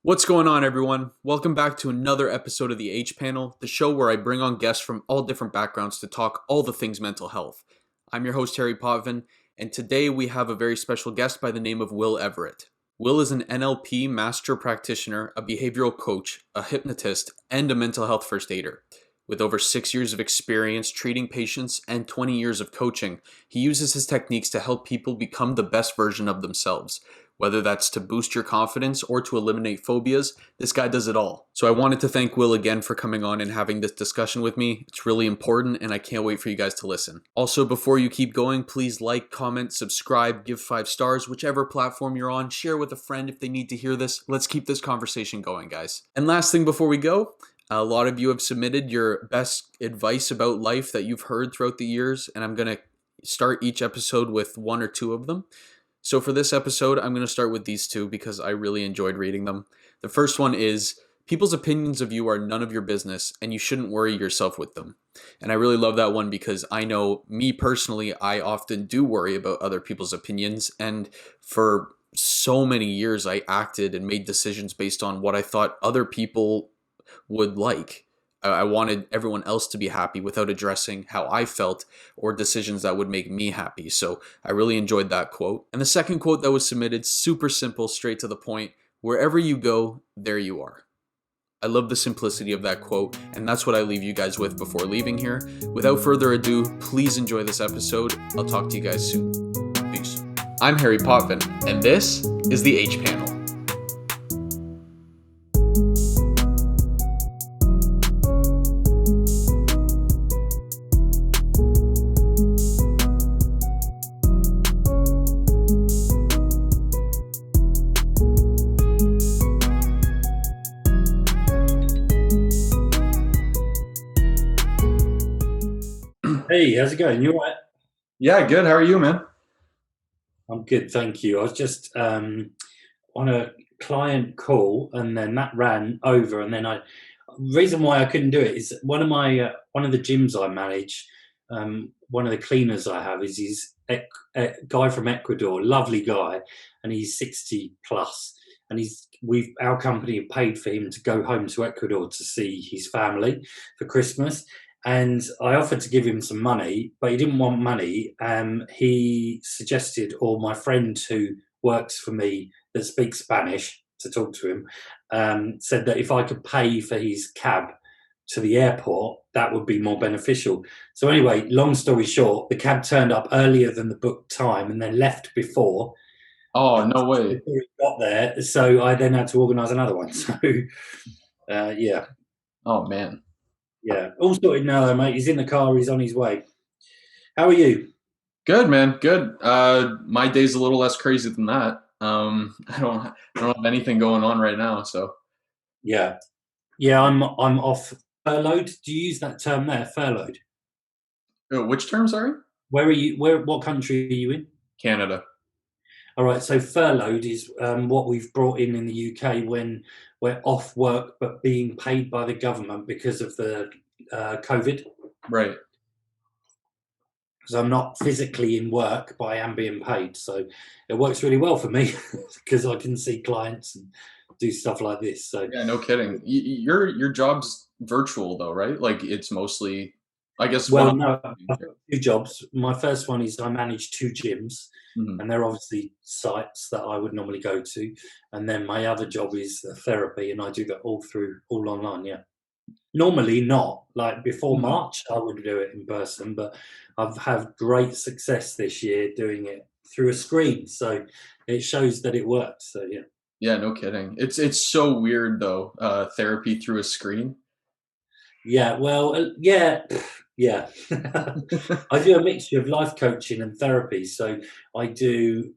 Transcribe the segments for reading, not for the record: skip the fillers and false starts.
What's going on, everyone? Welcome back to another episode of the H Panel, the show where I bring on guests from all different backgrounds to talk all the things mental health. I'm your host, Harry Potvin, and today we have a very special guest by the name of Will Everett. Will is an NLP master practitioner, a behavioral coach, a hypnotist, and a mental health first aider. With over 6 years of experience treating patients and 20 years of coaching, he uses his techniques to help people become the best version of themselves. Whether that's to boost your confidence or to eliminate phobias, this guy does it all. So I wanted to thank Will again for coming on and having this discussion with me. It's really important and I can't wait for you guys to listen. Also, before you keep going, please like, comment, subscribe, give 5 stars, whichever platform you're on. Share with a friend if they need to hear this. Let's keep this conversation going, guys. And last thing before we go, a lot of you have submitted your best advice about life that you've heard throughout the years, and I'm going to start each episode with 1 or 2 of them. So for this episode, I'm going to start with these 2 because I really enjoyed reading them. The first one is, people's opinions of you are none of your business and you shouldn't worry yourself with them. And I really love that one because I know me personally, I often do worry about other people's opinions. And for so many years, I acted and made decisions based on what I thought other people would like. I wanted everyone else to be happy without addressing how I felt or decisions that would make me happy. So I really enjoyed that quote. And the second quote that was submitted, super simple, straight to the point. Wherever you go, there you are. I love the simplicity of that quote, and that's what I leave you guys with before leaving here. Without further ado, please enjoy this episode. I'll talk to you guys soon. Peace. I'm Harry Potvin, and this is the H Panel. Hey, how's it going? You all right? Yeah, good. How are you, man? I'm good, thank you. I was just on a client call, and then that ran over, and then reason why I couldn't do it is one of the gyms I manage, one of the cleaners I have is he's a guy from Ecuador, lovely guy, and he's 60 plus, and our company have paid for him to go home to Ecuador to see his family for Christmas. And I offered to give him some money, but he didn't want money. He suggested, or my friend who works for me that speaks Spanish to talk to him, said that if I could pay for his cab to the airport, that would be more beneficial. So anyway, long story short, the cab turned up earlier than the booked time and then left before. Oh, no way. Before he got there, so I then had to organise another one. So yeah. Oh, man. Yeah, all sorted now though, mate. He's in the car, he's on his way. How are you? Good, man. Good. My day's a little less crazy than that. I don't have anything going on right now, so. Yeah. I'm off furloughed. Do you use that term there, furloughed? Which term, sorry? Where are you? What country are you in? Canada. All right. So furloughed is what we've brought in the UK when we're off work but being paid by the government because of the COVID. Right. Because I'm not physically in work, but I am being paid. So it works really well for me because I can see clients and do stuff like this. So Yeah, no kidding. Your job's virtual though, right? Like it's mostly, I guess. well, no, I've got 2 jobs. My first one is I manage 2 gyms, Mhm. and they're obviously sites that I would normally go to. And then my other job is therapy, and I do that all online. Yeah. Normally not. Like before Mhm. March, I would do it in person, but I've had great success this year doing it through a screen. So it shows that it works. So yeah. Yeah, no kidding. It's so weird though. Therapy through a screen. Yeah. Well, yeah. Yeah. I do a mixture of life coaching and therapy. So I do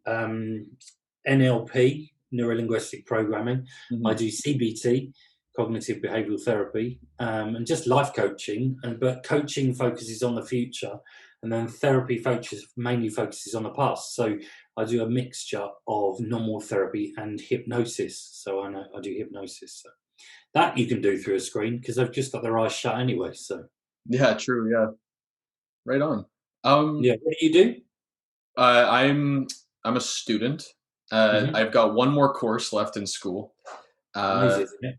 NLP, Neuro-Linguistic Programming. I Mhm. do CBT, Cognitive Behavioural Therapy, and just life coaching. But coaching focuses on the future, and then therapy mainly focuses on the past. So I do a mixture of normal therapy and hypnosis. So I do hypnosis. So that you can do through a screen because I've just got their eyes shut anyway. So Yeah, true. Yeah, right on. yeah, what do you do? I'm a student. Hmm. I've got one more course left in school. Uh, Amazing. Yeah.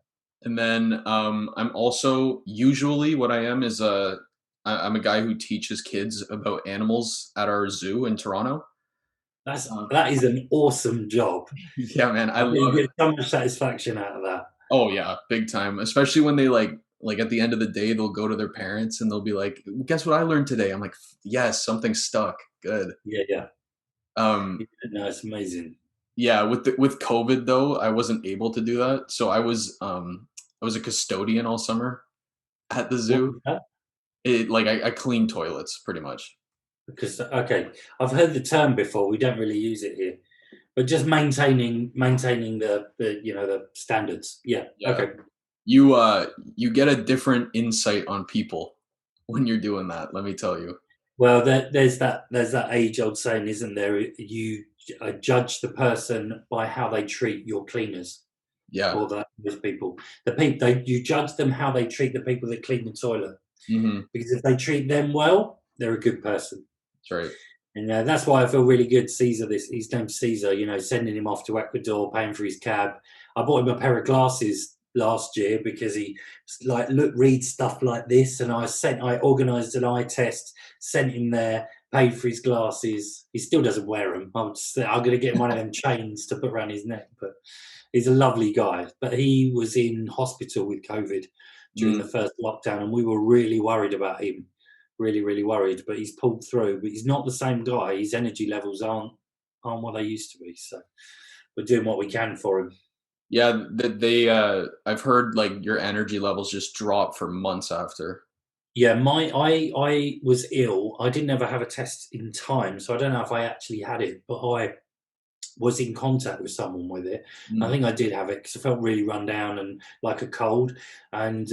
and then I'm also usually what I am is I'm a guy who teaches kids about animals at our zoo in Toronto. Uh, That is an awesome job. yeah, man, I I think you love it. get so much satisfaction out of that. Oh yeah, big time. Especially when they like at the end of the day they'll go to their parents and they'll be like, "Guess what I learned today?" I'm like, "Yes, something stuck. Good." Yeah, yeah. Um, Yeah, no, it's amazing. yeah, with COVID though, I wasn't able to do that. So I was a custodian all summer at the What zoo. was that? I clean toilets pretty much. Because okay, I've heard the term before. We don't really use it here, but just maintaining the the standards. Yeah. Yeah. Okay. You get a different insight on people when you're doing that, let me tell you. Well, there's that age old saying, isn't there? You judge the person by how they treat your cleaners Yeah. or those people. The people you judge them how they treat the people that clean the toilet. Mhm. Because if they treat them well, they're a good person. That's right. And that's why I feel really good. Caesar, his name's Caesar. Sending him off to Ecuador, paying for his cab. I bought him a pair of glasses last year because he reads stuff like this, and I organised an eye test, sent him there, paid for his glasses. He still doesn't wear them. I'm going to get him one of them chains to put around his neck. But he's a lovely guy. But he was in hospital with COVID during the Mm. first lockdown, and we were really worried about him, really, really worried. But he's pulled through. But he's not the same guy. His energy levels aren't what they used to be. So we're doing what we can for him. Yeah, that I've heard like your energy levels just drop for months after. Yeah, I was ill. I didn't ever have a test in time, so I don't know if I actually had it. But I was in contact with someone with it. I Mm. think I did have it because I felt really run down and like a cold. And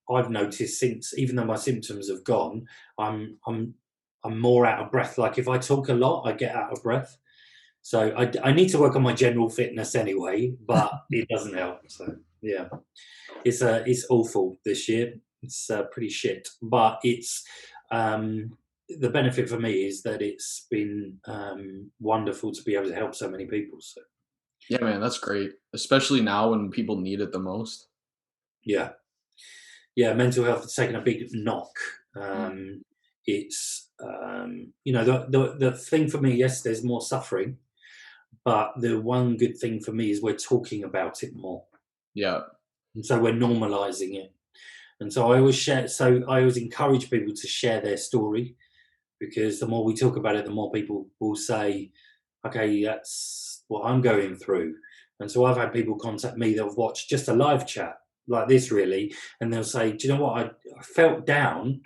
I've noticed since, even though my symptoms have gone, I'm I'm I'm more out of breath. Like if I talk a lot, I get out of breath. So I need to work on my general fitness anyway, but it doesn't help. So yeah, it's awful this year. It's pretty shit, but it's the benefit for me is that it's been wonderful to be able to help so many people. So Yeah, man, that's great, especially now when people need it the most. yeah, yeah, mental health has taken a big knock. Mm. It's the thing for me. Yes, there's more suffering, but the one good thing for me is we're talking about it more, Yeah. and so we're normalizing it. And so I always share. So I always encourage people to share their story because the more we talk about it, the more people will say, "Okay, that's what I'm going through." And so I've had people contact me that have watched just a live chat like this, really, and they'll say, "Do you know what? I felt down,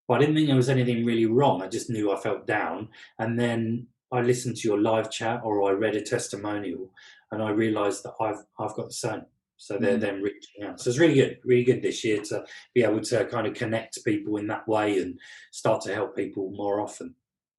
but I didn't think there was anything really wrong. I just knew I felt down." And then I listened to your live chat or I read a testimonial, and I realised that I've got the same. So they're Mhm. then reaching out. So it's really good this year to be able to kind of connect people in that way and start to help people more often.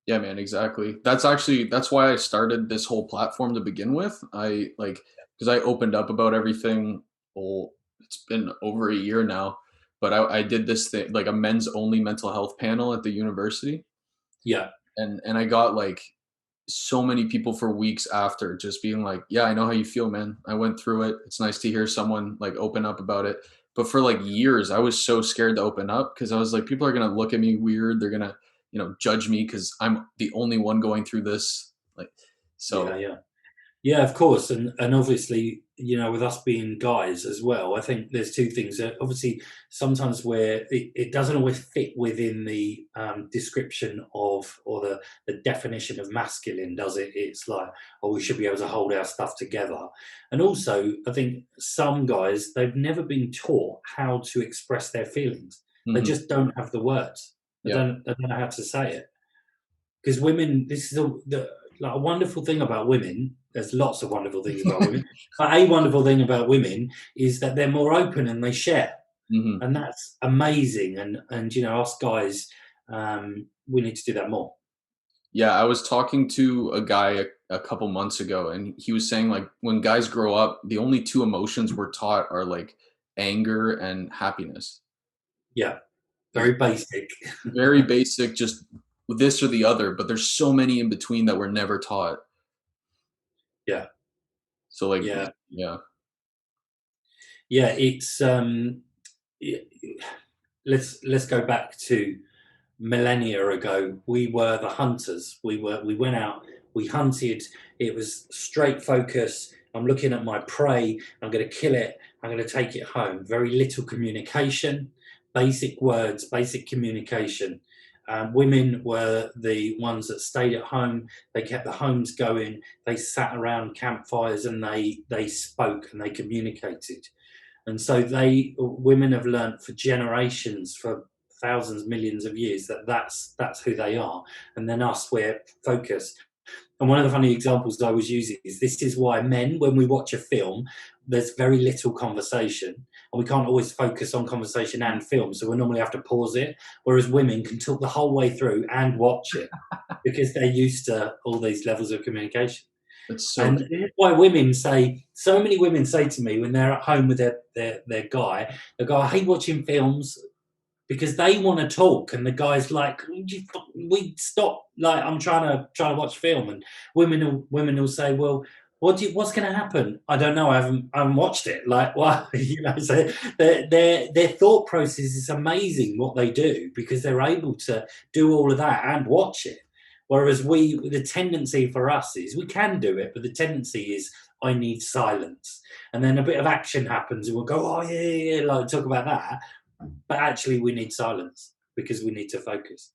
Yeah, man, exactly. That's why I started this whole platform to begin with. I like because I opened up about everything. Well, it's been over a year now, but I did this thing like a men's only mental health panel at the university, Yeah, and I got like so many people for weeks after just being like, "Yeah, I know how you feel, man. I went through it. It's nice to hear someone like open up about it." But for like years, I was so scared to open up because I was like, people are gonna look at me weird. They're gonna, judge me because I'm the only one going through this. Like, yeah, so yeah. Yeah, of course, and obviously, with us being guys as well, I think there's two things. Obviously, sometimes where it doesn't always fit within the description of or the definition of masculine, does it? It's like, oh, we should be able to hold our stuff together. And also, I think some guys they've never been taught how to express their feelings. They mhm, just don't have the words. yeah, They don't know how to say it because women, this is like a wonderful thing about women. There's lots of wonderful things about women, but a wonderful thing about women is that they're more open and they share, mhm. and that's amazing. And us guys, we need to do that more. Yeah. I was talking to a guy a couple months ago, and he was saying like when guys grow up, the only two emotions we're taught are like anger and happiness. Yeah, very basic. Very basic, just this or the other, but there's so many in between that we're never taught. Yeah, So like, yeah. yeah, Yeah, it's let's go back to millennia ago. We were the hunters. We went out, we hunted. It was straight focus. I'm looking at my prey. I'm going to kill it. I'm going to take it home. Very little communication, basic words, basic communication. Women were the ones that stayed at home. They kept the homes going. They sat around campfires and they spoke and they communicated. And so women have learnt for generations, for thousands, millions of years, that's who they are. And then us, we're focused. And one of the funny examples that I was using is, this is why men, when we watch a film, there's very little conversation, and we can't always focus on conversation and film, so we normally have to pause it. Whereas women can talk the whole way through and watch it because they're used to all these levels of communication. That's so And this is why so many women say to me when they're at home with their guy, they go, I hate watching films, because they want to talk, and the guy's like, we stop, like, I'm trying to watch film. And women will say, well, what's going to happen? I don't know. I haven't watched it. Like, well, so their thought process is amazing what they do, because they're able to do all of that and watch it. Whereas the tendency for us is, we can do it, but the tendency is, I need silence. And then a bit of action happens and we'll go, oh, yeah, like, talk about that. But actually, we need silence because we need to focus.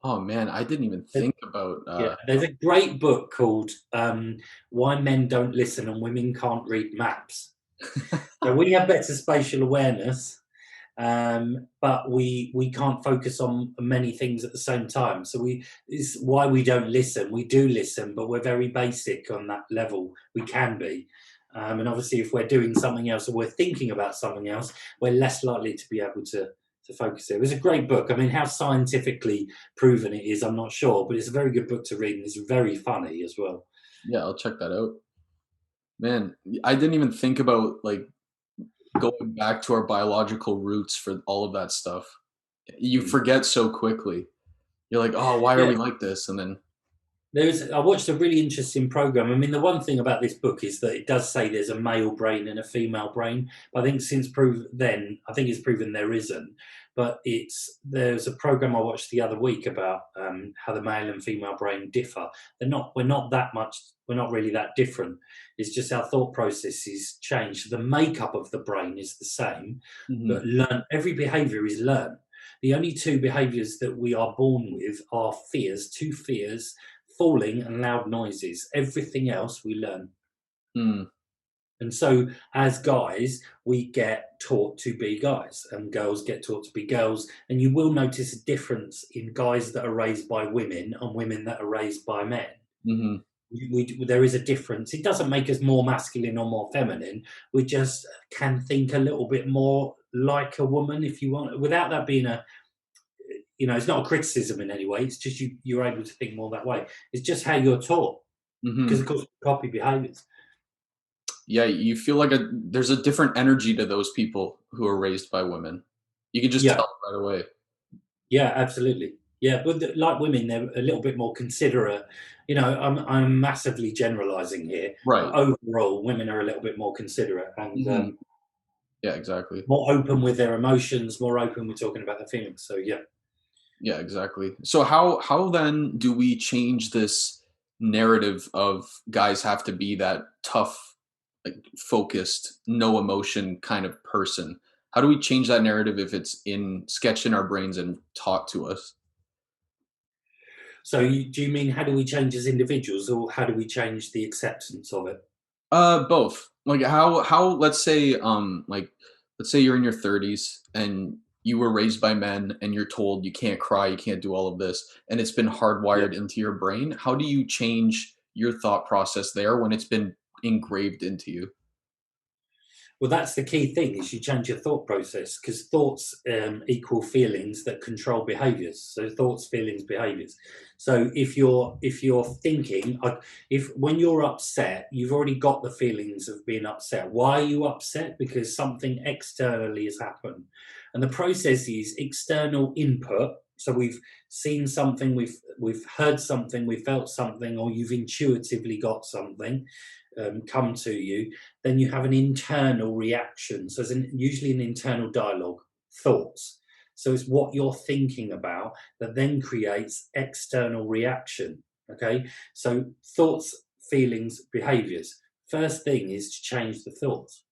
Oh man, I didn't even think about. Yeah, there's a great book called Why Men Don't Listen and Women Can't Read Maps. So we have better spatial awareness, but we can't focus on many things at the same time. So it's why we don't listen. We do listen, but we're very basic on that level. We can be. And obviously, if we're doing something else or we're thinking about something else, we're less likely to be able to focus it. It was a great book. I mean, how scientifically proven it is, I'm not sure, but it's a very good book to read, and it's very funny as well. Yeah, I'll check that out. Man, I didn't even think about like going back to our biological roots for all of that stuff. You forget so quickly. You're like, oh, why are Yeah. we like this? And then I watched a really interesting program. I mean, the one thing about this book is that it does say there's a male brain and a female brain. But I think I think it's proven there isn't. But there's a program I watched the other week about how the male and female brain differ. We're not really that different. It's just our thought processes change. The makeup of the brain is the same, but every behaviour is learned. The only two behaviours that we are born with are two fears: falling and loud noises. Everything else we learn. And so as guys, we get taught to be guys, and girls get taught to be girls. And you will notice a difference in guys that are raised by women and women that are raised by men. There is a difference. It doesn't make us more masculine or more feminine. We just can think a little bit more like a woman, if you want, without that being it's not a criticism in any way. It's just you're able to think more that way. It's just how you're taught, because of course we copy behaviours. Yeah, you feel like there's a different energy to those people who are raised by women. You can just Yeah. tell right away. Yeah, absolutely. Yeah, but like women, they're a little bit more considerate. I'm massively generalising here. Right. But overall, women are a little bit more considerate and Yeah, exactly. more open with their emotions, more open with talking about their feelings. So yeah. Yeah, exactly. So how then do we change this narrative of guys have to be that tough, like focused, no emotion kind of person? How do we change that narrative if it's sketched in our brains and taught to us? So do you mean, how do we change as individuals, or how do we change the acceptance of it? Both. Like how let's say you're in your 30s and you were raised by men and you're told you can't cry, you can't do all of this, and it's been Yeah. hardwired into your brain. How do you change your thought process there when it's been engraved into you? Well, that's the key thing, is you change your thought process, because thoughts equal feelings that control behaviors. So thoughts, feelings, behaviors. So if you're thinking, if when you're upset, you've already got the feelings of being upset. Why are you upset? Because something externally has happened. And the process is external input. So we've seen something, we've heard something, we felt something, or you've intuitively got something. come to you, then you have an internal reaction. So there's usually an internal dialogue, thoughts. So it's what you're thinking about that then creates external reaction. Okay, so thoughts, feelings, behaviors. First thing is to change the thoughts.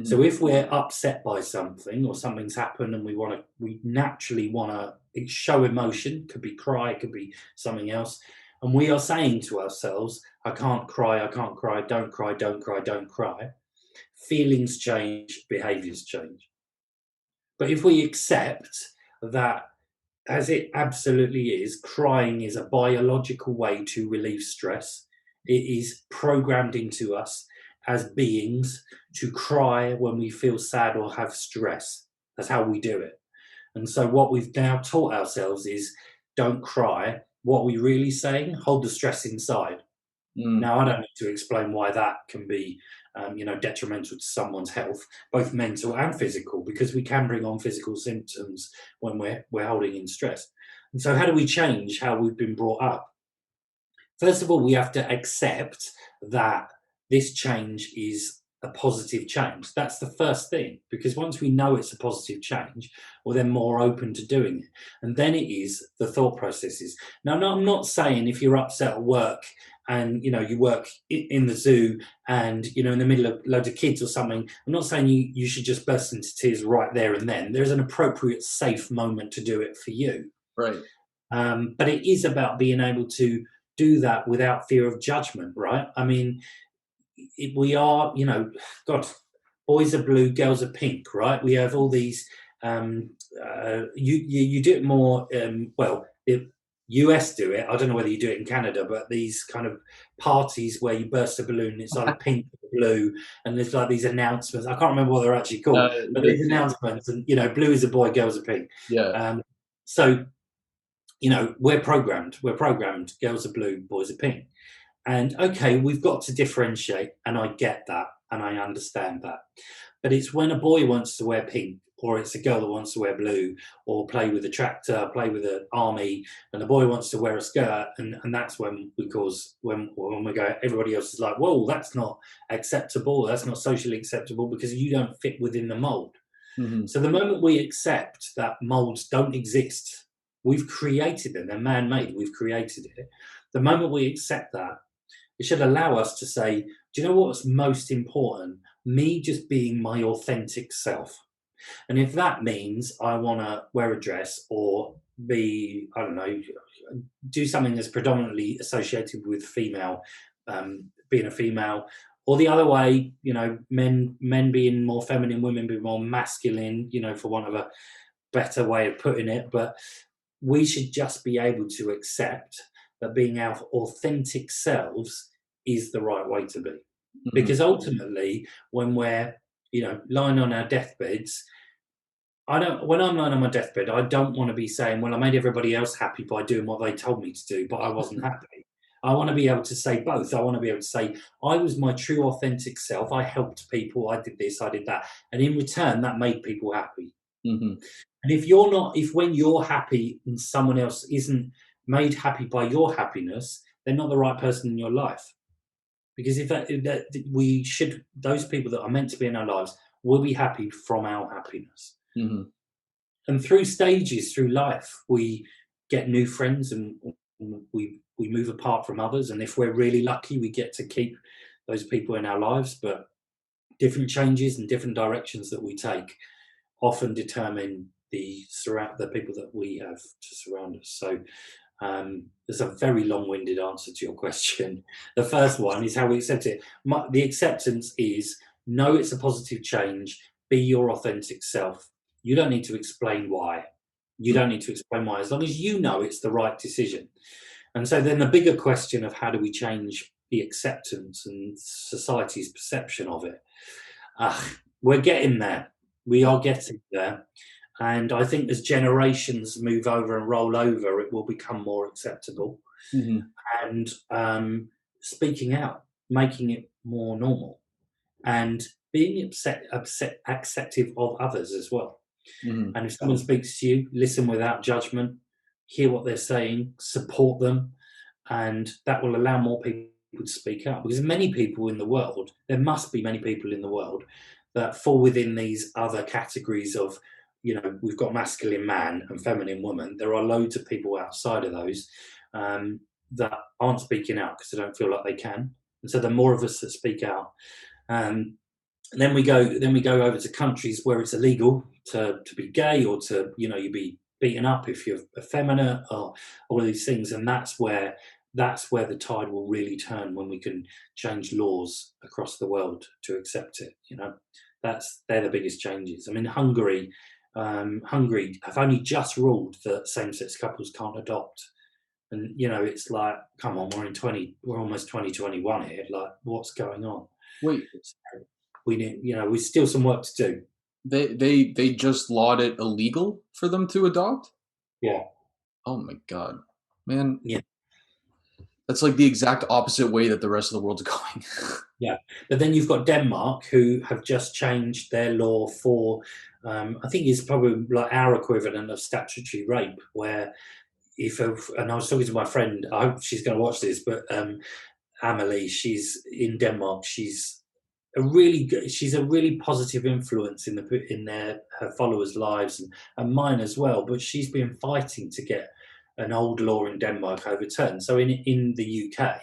So if we're upset by something or something's happened and we naturally want to show emotion, could be cry, could be something else, and we are saying to ourselves, I can't cry, don't cry, don't cry, don't cry. Feelings change, behaviors change. But if we accept that, as it absolutely is, crying is a biological way to relieve stress. It is programmed into us as beings to cry when we feel sad or have stress. That's how we do it. And so what we've now taught ourselves is don't cry. What we're really saying, hold the stress inside. Now, I don't need to explain why that can be, detrimental to someone's health, both mental and physical, because we can bring on physical symptoms when we're holding in stress. And so, how do we change how we've been brought up? First of all, we have to accept that this change is a positive change. That's the first thing, because once we know it's a positive change, we're then more open to doing it. And then it is the thought processes. Now, no, I'm not saying if you're upset at work and you work in the zoo and in the middle of loads of kids or something, I'm not saying you should just burst into tears right there and then. There's an appropriate, safe moment to do it for you. Right. But it is about being able to do that without fear of judgment, right? I mean, we are, God, boys are blue, girls are pink, right? We have all these. You do it more. US do it. I don't know whether you do it in Canada, but these kind of parties where you burst a balloon, it's either pink or blue, and there's like these announcements. I can't remember what they're actually called, but these announcements, and blue is a boy, girls are pink. Yeah. So we're programmed. Girls are blue, boys are pink. And okay, we've got to differentiate, and I get that, and I understand that. But it's when a boy wants to wear pink, or it's a girl that wants to wear blue, or play with a tractor, play with an army, and the boy wants to wear a skirt, and that's when we go, everybody else is like, whoa, that's not acceptable, that's not socially acceptable, because you don't fit within the mold. Mm-hmm. So the moment we accept that molds don't exist, we've created them, they're man-made, we've created it. The moment we accept that, it should allow us to say, do you know what's most important? Me just being my authentic self. And if that means I want to wear a dress or be, I don't know, do something that's predominantly associated with female, being a female, or the other way, men being more feminine, women being more masculine, for want of a better way of putting it. But we should just be able to accept that being our authentic selves is the right way to be. Mm-hmm. Because ultimately, when we're, lying on our deathbeds, when I'm lying on my deathbed, I don't want to be saying, well, I made everybody else happy by doing what they told me to do, but I wasn't happy. I want to be able to say both. I want to be able to say, I was my true authentic self. I helped people. I did this, I did that. And in return, that made people happy. Mm-hmm. And if when you're happy and someone else isn't made happy by your happiness, they're not the right person in your life. Because those people that are meant to be in our lives will be happy from our happiness. Mm-hmm. And through stages through life, we get new friends and we move apart from others. And if we're really lucky, we get to keep those people in our lives. But different changes and different directions that we take often determine the people that we have to surround us. So there's a very long-winded answer to your question. The first one is how we accept it. The acceptance is, know it's a positive change, be your authentic self. You don't need to explain why. As long as you know it's the right decision. And so then the bigger question of how do we change the acceptance and society's perception of it? We're getting there. We are getting there. And I think as generations move over and roll over, it will become more acceptable. Mm-hmm. And speaking out, making it more normal, and being acceptive of others as well. Mm-hmm. And if someone speaks to you, listen without judgment, hear what they're saying, support them, and that will allow more people to speak up, because many people in the world, there must be many people in the world that fall within these other categories of, we've got masculine man and feminine woman. There are loads of people outside of those that aren't speaking out because they don't feel like they can. And so the more of us that speak out, and then we go over to countries where it's illegal to be gay, or to, you be beaten up if you're effeminate, or all of these things. And that's where the tide will really turn, when we can change laws across the world to accept it. They're the biggest changes. I mean, Hungary have only just ruled that same-sex couples can't adopt. And it's like, come on, we're almost 2021 here. Like, what's going on? Wait, So we need, we've still some work to do. they just lawed it illegal for them to adopt? Yeah. Oh my god, man. Yeah. That's like the exact opposite way that the rest of the world's going. Yeah, but then you've got Denmark, who have just changed their law for, I think it's probably like our equivalent of statutory rape, where and I was talking to my friend, I hope she's going to watch this, but Amelie, she's in Denmark. She's a really positive influence in her followers' lives, and mine as well. But she's been fighting to get an old law in Denmark overturned. So in the UK,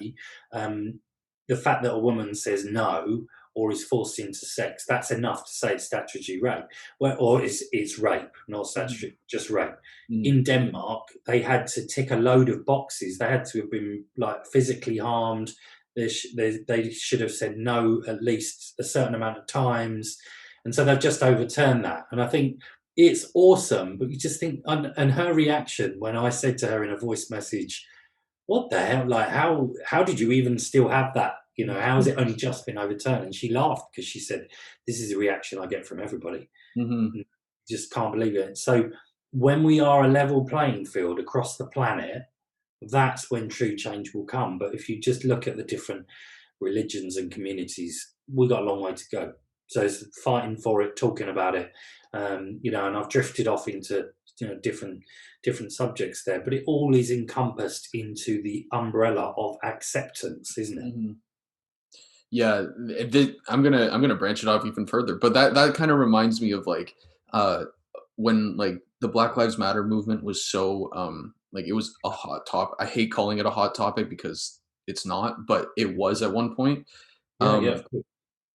the fact that a woman says no or is forced into sex, that's enough to say it's statutory rape. Or it's rape, not statutory, just rape. In Denmark, they had to tick a load of boxes. They had to have been like physically harmed. They should have said no at least a certain amount of times. And so they've just overturned that. And I think it's awesome, but you just think, and her reaction when I said to her in a voice message, what the hell, like, how did you even still have that? How has it only just been overturned? And she laughed, because she said, this is the reaction I get from everybody. Just can't believe it. So when we are a level playing field across the planet, that's when true change will come. But if you just look at the different religions and communities, we've got a long way to go. So it's fighting for it, talking about it, and I've drifted off into different subjects there, but it all is encompassed into the umbrella of acceptance, isn't it? Yeah, I'm gonna branch it off even further, but that kind of reminds me of like when like the Black Lives Matter movement was so like, it was a hot topic. I hate calling it a hot topic because it's not, but it was at one point. Yeah, of course.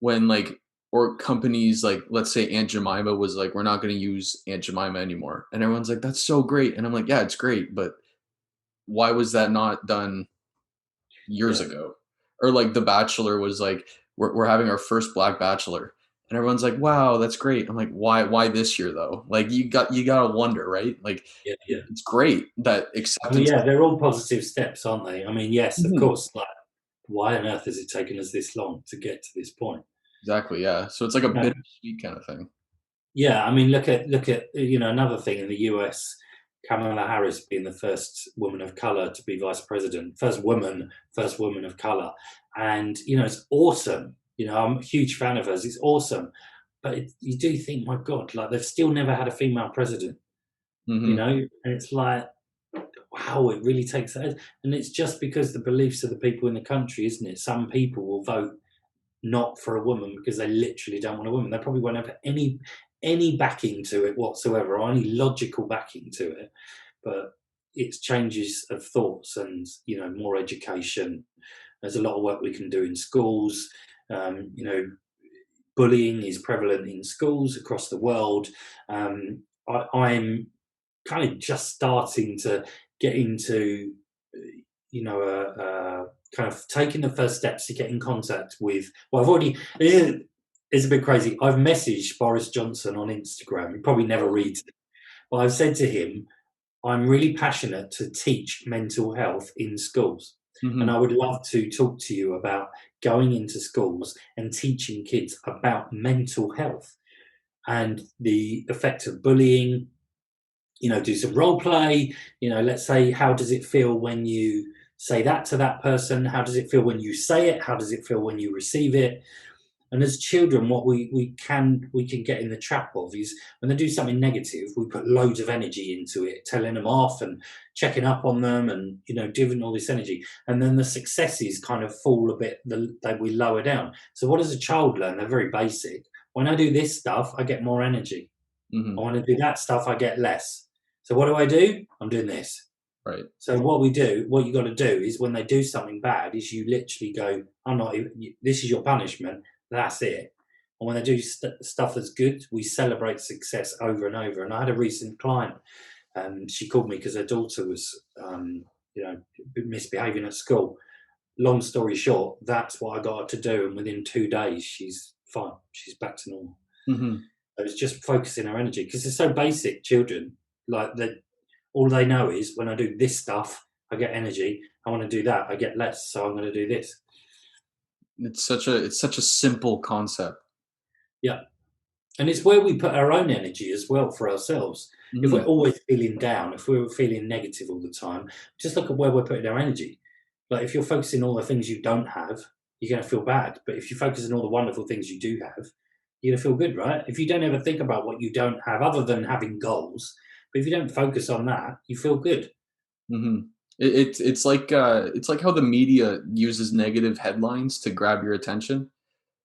When like, or companies like, let's say Aunt Jemima was like, we're not going to use Aunt Jemima anymore, and everyone's like, that's so great, and I'm like, yeah, it's great, but why was that not done years ago? Or like The Bachelor was like, we're having our first black bachelor, and everyone's like, wow, that's great. I'm like, why this year though? Like, you gotta wonder, right? Like, Yeah. it's great that I acceptance. mean, yeah, they're all positive steps, aren't they? I mean, yes, of Mhm. course. Like, why on earth has it taken us this long to get to this point? Exactly, yeah. So it's like a No. bittersweet kind of thing. Yeah, I mean, look at another thing in the US, Kamala Harris being the first woman of color to be vice president, first woman of color, and it's awesome. I'm a huge fan of hers. It's awesome, but you do think, my God, like, they've still never had a female president. And it's like, wow, it really takes that, and it's just because the beliefs of the people in the country, isn't it? Some people will vote not for a woman because they literally don't want a woman. They probably won't have any backing to it whatsoever, or any logical backing to it. But it's changes of thoughts, and more education. There's a lot of work we can do in schools. Bullying is prevalent in schools across the world. I'm kind of just starting to get into, kind of taking the first steps to get in contact with. Well, I've already. It's a bit crazy. I've messaged Boris Johnson on Instagram. He probably never reads it, but I've said to him, I'm really passionate to teach mental health in schools. And I would love to talk to you about going into schools and teaching kids about mental health and the effect of bullying. Do some role play. Let's say, how does it feel when you say that to that person? How does it feel when you say it? How does it feel when you receive it? And as children, what we can get in the trap of is when they do something negative, we put loads of energy into it, telling them off and checking up on them, and giving all this energy. And then the successes kind of fall a bit. We lower down. So what does a child learn? They're very basic. When I do this stuff, I get more energy. Mm-hmm. I want to do that stuff, I get less. So what do? I'm doing this. Right. So what you got to do is when they do something bad, is you literally go, I'm not. This is your punishment. That's it. And when they do stuff that's good, we celebrate success over and over. And I had a recent client, and she called me because her daughter was, misbehaving at school. Long story short, that's what I got her to do, and within 2 days, she's fine. She's back to normal. Mm-hmm. So it's just focusing our energy because it's so basic. Children, like that, all they know is when I do this stuff, I get energy. I want to do that, I get less. So I'm going to do this. It's such a simple concept. Yeah. And it's where we put our own energy as well for ourselves. Mm-hmm. If we're always feeling down, if we're feeling negative all the time, just look at where we're putting our energy. Like if you're focusing on all the things you don't have, you're going to feel bad. But if you focus on all the wonderful things you do have, you're going to feel good, right? If you don't ever think about what you don't have, other than having goals, but if you don't focus on that, you feel good. Mm-hmm. It's like how the media uses negative headlines to grab your attention.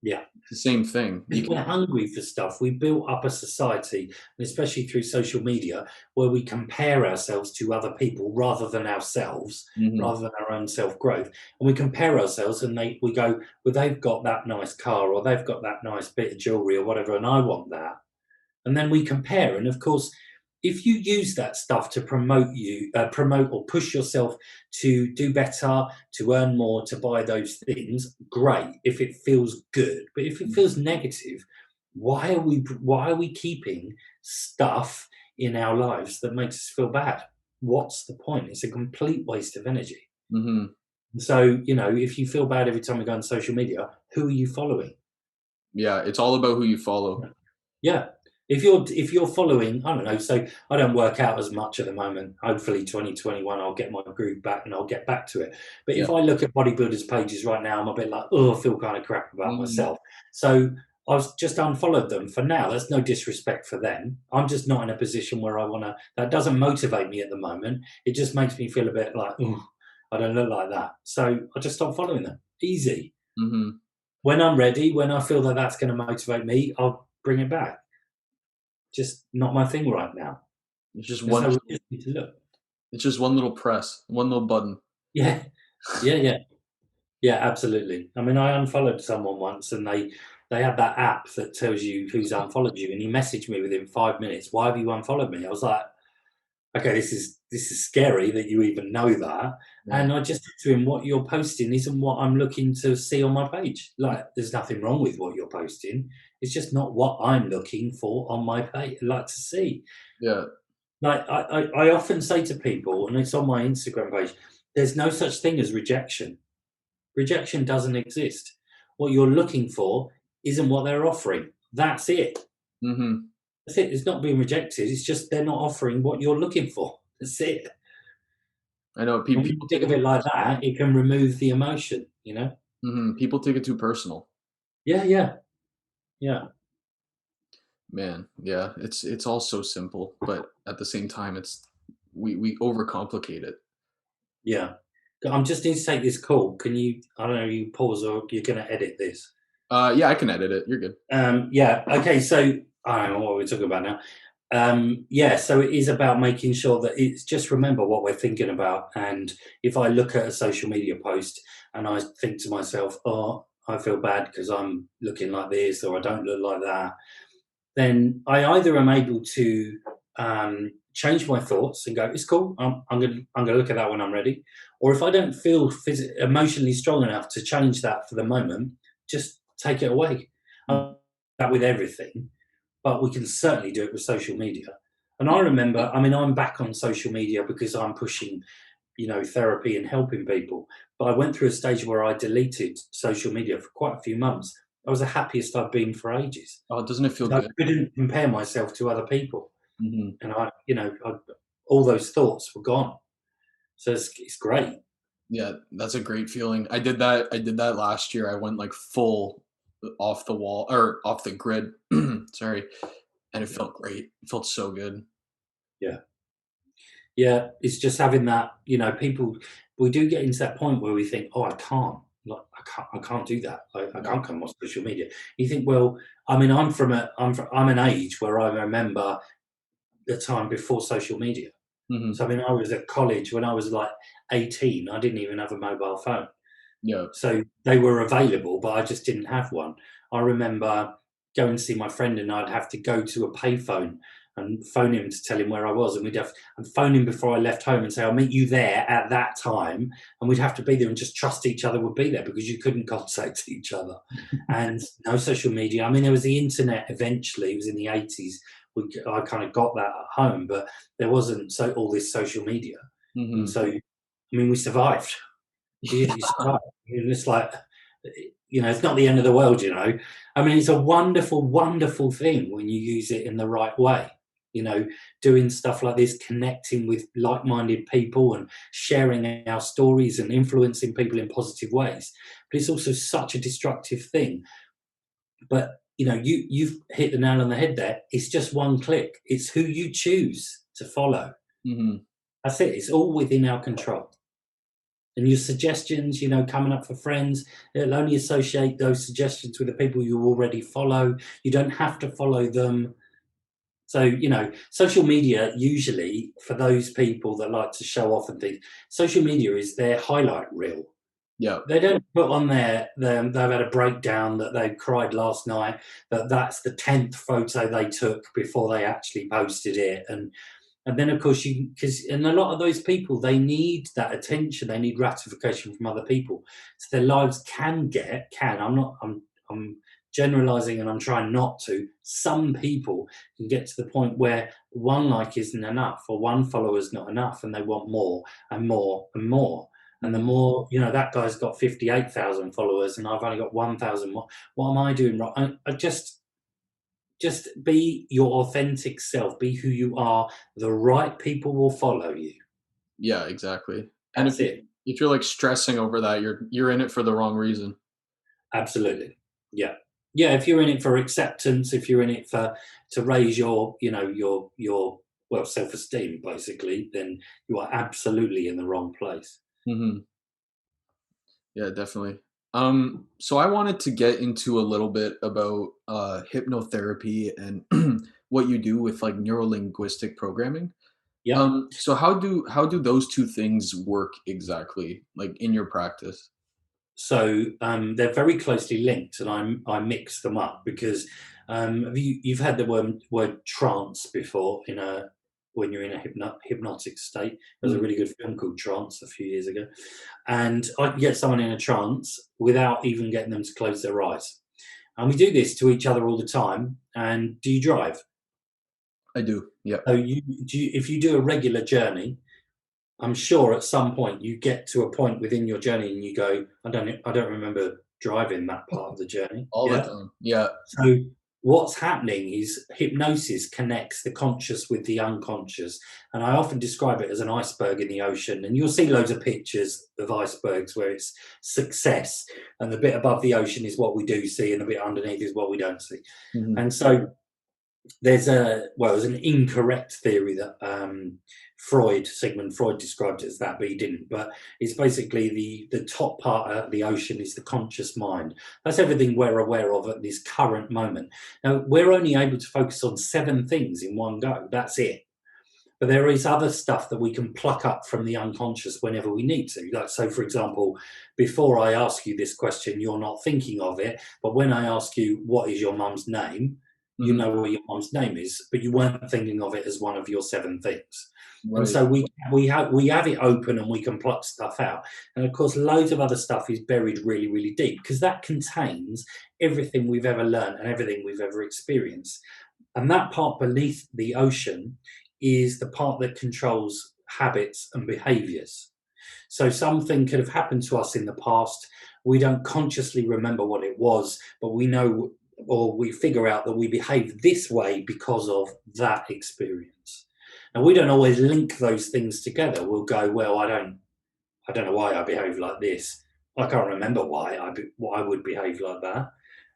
Yeah. It's the same thing. We're hungry for stuff. We built up a society, and especially through social media, where we compare ourselves to other people rather than ourselves, Mm-hmm. rather than our own self-growth. And we compare ourselves, and we go, well, they've got that nice car, or they've got that nice bit of jewelry, or whatever, and I want that. And then we compare. And of course, if you use that stuff to promote or push yourself to do better, to earn more, to buy those things, great. If it feels good, but if it feels negative, why are we keeping stuff in our lives that makes us feel bad? What's the point? It's a complete waste of energy. Mm-hmm. So if you feel bad every time you go on social media, who are you following? Yeah, it's all about who you follow. Yeah. If you're following, I don't know, so I don't work out as much at the moment. Hopefully 2021 I'll get my groove back and I'll get back to it. But if I look at bodybuilders' pages right now, I'm a bit like, I feel kind of crap about myself. So I've just unfollowed them for now. That's no disrespect for them. I'm just not in a position where that doesn't motivate me at the moment. It just makes me feel a bit like, I don't look like that. So I just stop following them. Easy. Mm-hmm. When I'm ready, when I feel that that's going to motivate me, I'll bring it back. Just not my thing right now. It's just There's one. no reason to look. It's just one little press, one little button. Yeah, absolutely. I mean, I unfollowed someone once, and they had that app that tells you who's unfollowed you, and he messaged me within 5 minutes. Why have you unfollowed me? I was like, okay, this is scary that you even know that. Yeah. And I just said to him, what you're posting isn't what I'm looking to see on my page. Like, there's nothing wrong with what you're posting. It's just not what I'm looking for on my page, like to see. Yeah. Like I often say to people, and it's on my Instagram page, there's no such thing as rejection. Rejection doesn't exist. What you're looking for isn't what they're offering. That's it. Mm-hmm. That's it. It's not being rejected. It's just they're not offering what you're looking for. That's it. I know When people you think of it like that, it can remove the emotion, Mm-hmm. People take it too personal. Yeah. Man, yeah, it's all so simple, but at the same time, we overcomplicate it. Yeah. I'm just need to take this call. Can you, I don't know, you pause or you're going to edit this? Yeah, I can edit it. You're good. Yeah. Okay. So I don't know what we're talking about now. Yeah. So it is about making sure that it's just remember what we're thinking about. And if I look at a social media post and I think to myself, oh, I feel bad because I'm looking like this or I don't look like that, then I either am able to change my thoughts and go, it's cool. I'm gonna look at that when I'm ready. Or if I don't feel emotionally strong enough to change that for the moment, just take it away. That with everything, but we can certainly do it with social media. And I remember, I mean, I'm back on social media because I'm pushing, therapy and helping people. But I went through a stage where I deleted social media for quite a few months. I was the happiest I've been for ages. Oh, doesn't it feel I good? couldn't compare myself to other people, Mm-hmm. and all those thoughts were gone. So it's great. Yeah, that's a great feeling. I did that last year. I went like full off the wall or off the grid. Sorry, and it felt great. It felt so good. Yeah. Yeah, it's just having that, people, we do get into that point where we think, "Oh, I can't, like, I can't do that. I Yeah. can't come on social media." You think, well, I mean, I'm an age where I remember the time before social media. Hmm. So, I mean, I was at college when I was, like, 18, I didn't even have a mobile phone. Yeah. So they were available, but I just didn't have one. I remember going to see my friend, and I'd have to go to a payphone and phone him to tell him where I was, and I'd phone him before I left home and say, "I'll meet you there at that time," and we'd have to be there and just trust each other would be there because you couldn't contact each other. And no social media. I mean, there was the internet eventually. It was in the 80s. I kind of got that at home, but there wasn't all this social media, and Hmm. so I mean, we survived. You survive. And it's like, it's not the end of the world, I mean, it's a wonderful, wonderful thing when you use it in the right way. You know, doing stuff like this, connecting with like-minded people and sharing our stories and influencing people in positive ways. But it's also such a destructive thing. But you've hit the nail on the head there. It's just one click. It's who you choose to follow. Hmm. That's it. It's all within our control. And your suggestions, coming up for friends, it'll only associate those suggestions with the people you already follow. You don't have to follow them. So, social media, usually for those people that like to show off and things, social media is their highlight reel. Yeah. They don't put on they've had a breakdown, that they cried last night, that's the 10th photo they took before they actually posted it. And then, of course, and a lot of those people, they need that attention, they need gratification from other people. So their lives I'm generalizing, and I'm trying not to. Some people can get to the point where one like isn't enough, or one follower is not enough, and they want more and more and more. And the Hmm. more, that guy's got 58,000 followers and I've only got 1,000 more. What am I doing wrong? I just be your authentic self, be who you are. The right people will follow you. Yeah, exactly. And That's it. if you're like stressing over that, you're in it for the wrong reason. Absolutely. Yeah. Yeah, if you're in it for acceptance, if you're in it for to raise your well, self-esteem basically, then you are absolutely in the wrong place. Hmm. Yeah, definitely. So I wanted to get into a little bit about hypnotherapy and what you do with like neuro-linguistic programming. Yep. So how do those two things work exactly, like in your practice? So they're very closely linked, and I mix them up because you've had the word trance before when you're in a hypnotic state. There's a Mm, really good film called Trance a few years ago, and I can get someone in a trance without even getting them to close their eyes. And we do this to each other all the time. And do you drive? I do. Yeah. So if you do a regular journey, I'm sure at some point you get to a point within your journey and you go, I don't remember driving that part of the journey. All the Yeah. time. Yeah. So what's happening is hypnosis connects the conscious with the unconscious. And I often describe it as an iceberg in the ocean. And you'll see loads of pictures of icebergs where it's success. And the bit above the ocean is what we do see, and the bit underneath is what we don't see. Hmm. And so there's an incorrect theory that Sigmund Freud described it as that, but he didn't. But it's basically the top part of the ocean is the conscious mind. That's everything we're aware of at this current moment. Now, we're only able to focus on 7 things in one go. That's it. But there is other stuff that we can pluck up from the unconscious whenever we need to. Like, so, for example, before I ask you this question, you're not thinking of it. But when I ask you, what is your mum's name? You Hmm. know what your mum's name is, but you weren't thinking of it as one of your 7 things. And Right. so we have it open and we can pluck stuff out. And of course, loads of other stuff is buried really, really deep because that contains everything we've ever learned and everything we've ever experienced. And that part beneath the ocean is the part that controls habits and behaviors. So something could have happened to us in the past. We don't consciously remember what it was, but we know, or we figure out that we behave this way because of that experience. And we don't always link those things together. We'll go, well, I don't know why I behave like this. I can't remember why I would behave like that.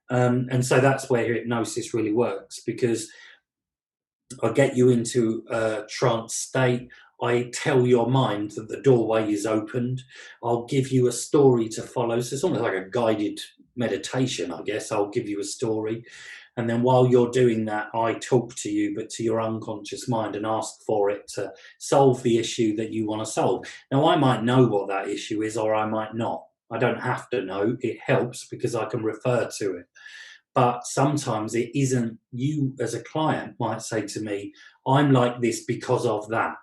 And so that's where hypnosis really works, because I get you into a trance state. I tell your mind that the doorway is opened. I'll give you a story to follow. So it's almost like a guided meditation, I guess. I'll give you a story. And then while you're doing that, I talk to you, but to your unconscious mind, and ask for it to solve the issue that you want to solve. Now, I might know what that issue is, or I might not. I don't have to know. It helps because I can refer to it. But sometimes it isn't. You as a client might say to me, I'm like this because of that.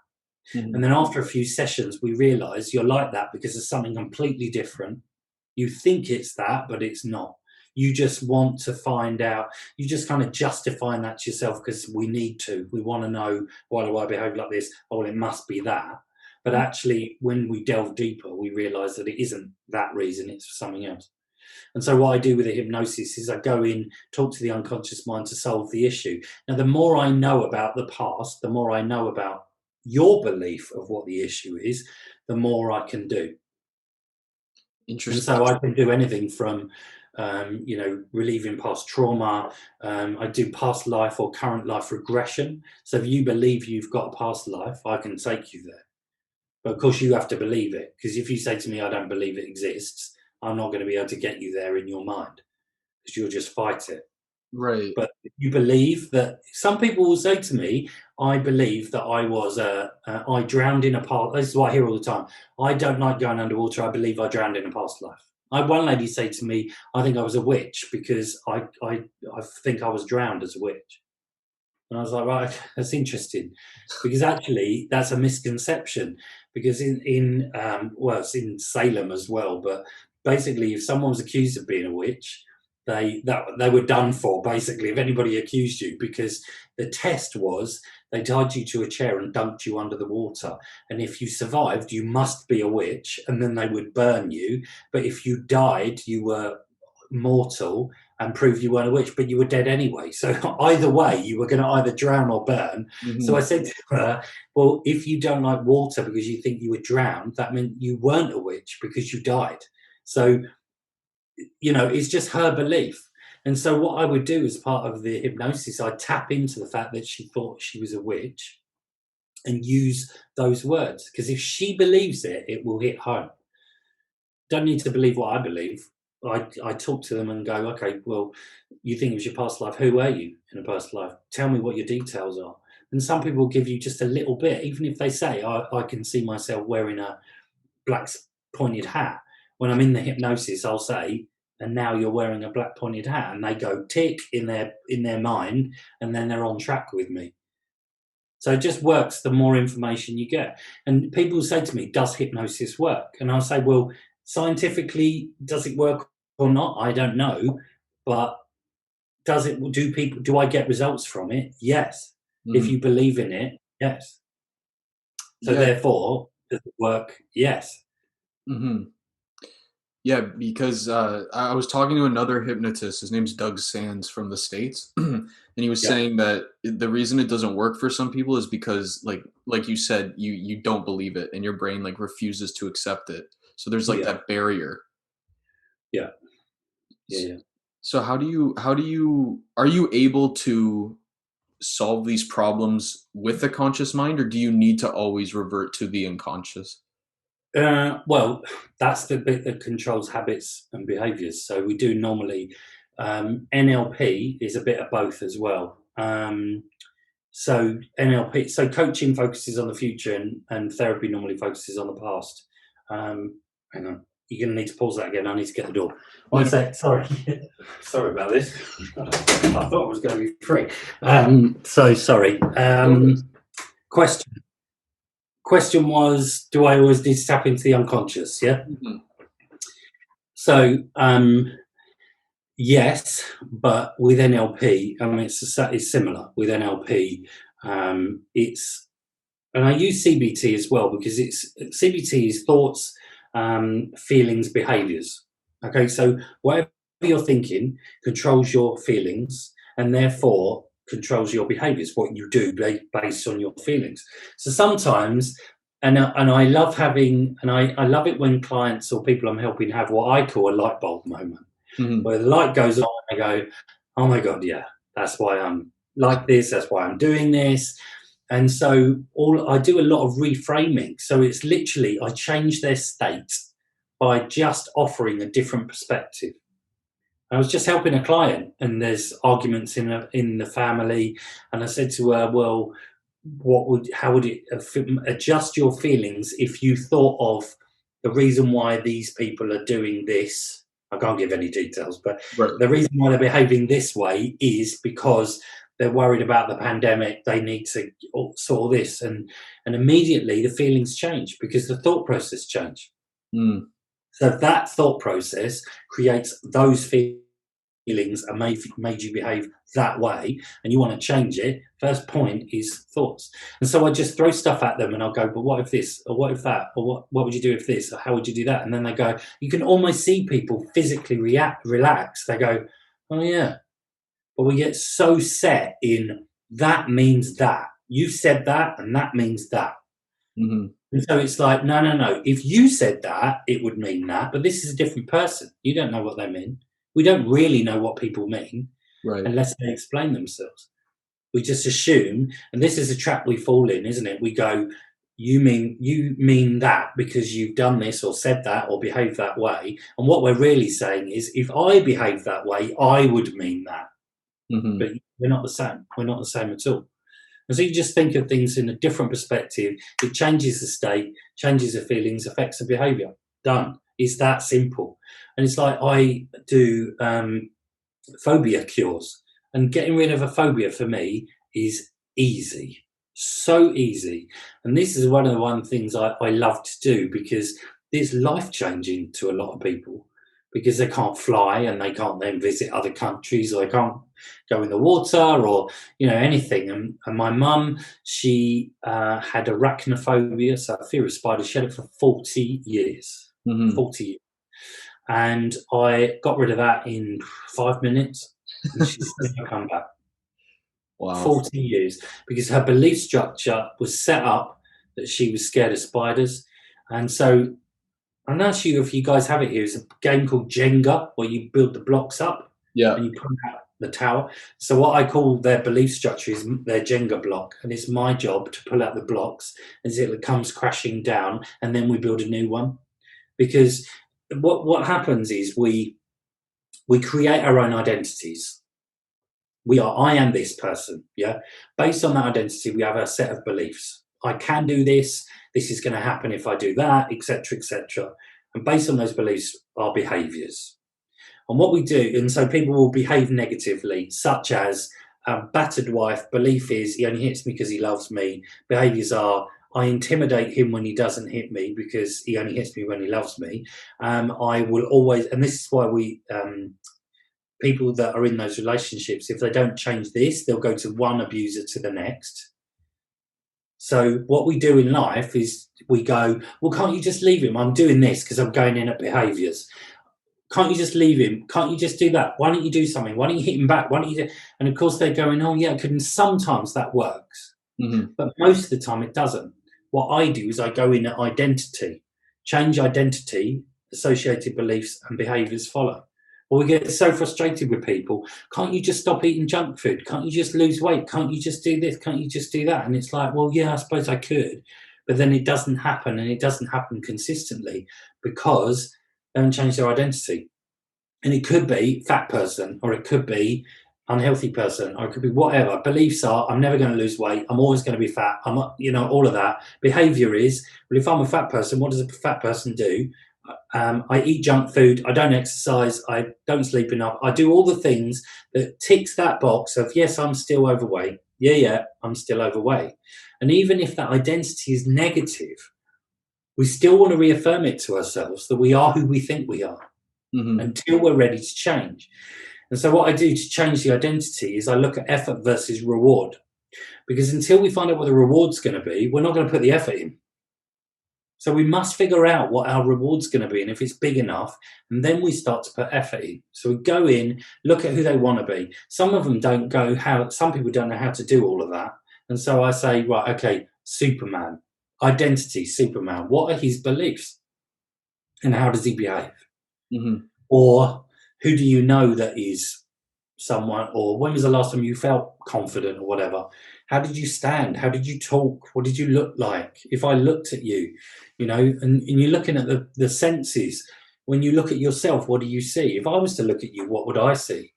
Mhm. And then after a few sessions, we realize you're like that because of something completely different. You think it's that, but it's not. You just want to find out. You just kind of justifying that to yourself because we need to. We want to know, why do I behave like this? Oh, well, it must be that. But actually, when we delve deeper, we realize that it isn't that reason, it's for something else. And so what I do with the hypnosis is I go in, talk to the unconscious mind to solve the issue. Now, the more I know about the past, the more I know about your belief of what the issue is, the more I can do. And Interesting. so I can do anything from, relieving past trauma. I do past life or current life regression. So if you believe you've got a past life, I can take you there. But of course, you have to believe it, because if you say to me, I don't believe it exists, I'm not going to be able to get you there in your mind, because you'll just fight it. Right. But if you believe that, some people will say to me, I believe that I drowned in a past. This is what I hear all the time. I don't like going underwater. I believe I drowned in a past life. I had one lady say to me, I think I was a witch because I think I was drowned as a witch. And I was like, right, that's interesting, because actually that's a misconception. Because it's in Salem as well. But basically, if someone was accused of being a witch, they were done for. Basically, if anybody accused you, because the test was they tied you to a chair and dunked you under the water, and if you survived, you must be a witch, and then they would burn you. But if you died, you were mortal and prove you weren't a witch, but you were dead anyway. So either way, you were going to either drown or burn. So I Mhm. said to her, well, if you don't like water because you think you were drowned, that meant you weren't a witch because you died. So, it's just her belief. And so what I would do as part of the hypnosis, I'd tap into the fact that she thought she was a witch and use those words. Because if she believes it, it will hit home. Don't need to believe what I believe. I talk to them and go, okay, well, you think it was your past life. Who were you in a past life? Tell me what your details are. And some people give you just a little bit, even if they say, I can see myself wearing a black pointed hat. When I'm in the hypnosis, I'll say, and now you're wearing a black pointed hat. And they go tick in their mind, and then they're on track with me. So it just works the more information you get. And people say to me, does hypnosis work? And I'll say, well, scientifically, does it work or not? I don't know. But do I get results from it? Yes. If Mm. you believe in it, yes. So Yeah. therefore, does it work? Yes. Mhm. Yeah, because I was talking to another hypnotist. His name's Doug Sands from the States, and he was Yeah. saying that the reason it doesn't work for some people is because, like you said, you don't believe it, and your brain like refuses to accept it. So there's like Yeah. that barrier. Yeah. Yeah. S- Yeah. So how do you are you able to solve these problems with a conscious mind, or do you need to always revert to the unconscious? Well, that's the bit that controls habits and behaviors. So we do normally, NLP is a bit of both as well. So NLP, so coaching focuses on the future, and therapy normally focuses on the past. Hang on, you're going to need to pause that again. I need to get the door. Yeah, One no, sec. Sorry, sorry about this. I thought it was going to be free. So sorry. no worries. Question. Question was, do I always need to tap into the unconscious? Yeah. Mhm. So yes, but with NLP, I mean, it's similar with NLP. It's And I use CBT as well, because CBT is thoughts, feelings, behaviors. Okay, so whatever you're thinking controls your feelings, and therefore controls your behaviors, what you do based on your feelings. So sometimes, and I love having, and I love it when clients or people I'm helping have what I call a light bulb moment. Mhm. where the light goes on and I go, oh my God, yeah, that's why I'm like this, that's why I'm doing this. And so I do a lot of reframing. So it's literally, I change their state by just offering a different perspective. I was just helping a client, and there's arguments in the family, and I said to her, "Well, how would it adjust your feelings if you thought of the reason why these people are doing this? I can't give any details, but Right. the reason why they're behaving this way is because they're worried about the pandemic. They need to sort this, and immediately the feelings change because the thought process change. Mm. So that thought process creates those feelings and made you behave that way, and you want to change it. First point is thoughts. And so I just throw stuff at them and I'll go, but what if this, or what if that, or what would you do if this, or how would you do that? And then they go, you can almost see people physically relax. They go, oh yeah. But we get so set in that means that. You said that and that means that. Mm-hmm. And so it's like, no. If you said that, it would mean that, but this is a different person. You don't know what they mean. We don't really know what people mean Right. unless they explain themselves. We just assume, and this is a trap we fall in, isn't it? We go, you mean that because you've done this or said that or behaved that way. And what we're really saying is, if I behave that way, I would mean that. Mm-hmm. But we're not the same. We're not the same at all. And so you just think of things in a different perspective. It changes the state, changes the feelings, affects the behaviour. Done. It's that simple. And it's like I do phobia cures. And getting rid of a phobia for me is easy. So easy. And this is one of the things I love to do because it's life changing to a lot of people because they can't fly and they can't then visit other countries or they can't go in the water or anything. And my mum, she had arachnophobia, so fear of spiders. She had it for 40 years. Mm-hmm. 40 years. And I got rid of that in 5 minutes, and she's never come back. Wow. 40 years, because her belief structure was set up that she was scared of spiders. And so I'm not sure if you guys have it here. It's a game called Jenga, where you build the blocks up Yeah. and you put out the tower. So what I call their belief structure is their Jenga block, and it's my job to pull out the blocks as it comes crashing down, and then we build a new one. Because what happens is we create our own identities. I am this person, yeah. Based on that identity, we have a set of beliefs. I can do this. This is going to happen if I do that, etc., etc. And based on those beliefs, are behaviours. And what we do, and so people will behave negatively, such as a battered wife. Belief is he only hits me because he loves me. Behaviours are I intimidate him when he doesn't hit me because he only hits me when he loves me. I will always, and this is why people that are in those relationships, if they don't change this, they'll go to one abuser to the next. So what we do in life is we go, well, can't you just leave him? I'm doing this because I'm going in at behaviours. Can't you just leave him? Can't you just do that? Why don't you do something? Why don't you hit him back? Why don't you do? And of course they're going, oh yeah, and sometimes that works. Mm-hmm. But most of the time it doesn't. What I do is I go in at identity, change identity, associated beliefs and behaviours follow. Or we get so frustrated with people. Can't you just stop eating junk food? Can't you just lose weight? Can't you just do this? Can't you just do that? And it's like, well, yeah, I suppose I could. But then it doesn't happen, and it doesn't happen consistently because they haven't changed their identity. And it could be fat person, or it could be unhealthy person, or it could be whatever. Beliefs are, I'm never going to lose weight. I'm always going to be fat. All of that. Behavior is, well, if I'm a fat person, what does a fat person do? I eat junk food. I don't exercise. I don't sleep enough. I do all the things that ticks that box of, yes, I'm still overweight. Yeah, I'm still overweight. And even if that identity is negative, we still want to reaffirm it to ourselves that we are who we think we are. Mm-hmm. Until we're ready to change. And so what I do to change the identity is I look at effort versus reward. Because until we find out what the reward's going to be, we're not going to put the effort in. So we must figure out what our reward's going to be and if it's big enough, and then we start to put effort in. So we go in, look at who they want to be. Some of them don't go some people don't know how to do all of that. And so I say, right, okay, Superman, identity, Superman. What are his beliefs? And how does he behave? Mm-hmm. Or who do you know that is someone, or when was the last time you felt confident or whatever? How did you stand? How did you talk? What did you look like? If I looked at you, and you're looking at the senses. When you look at yourself, what do you see? If I was to look at you, what would I see?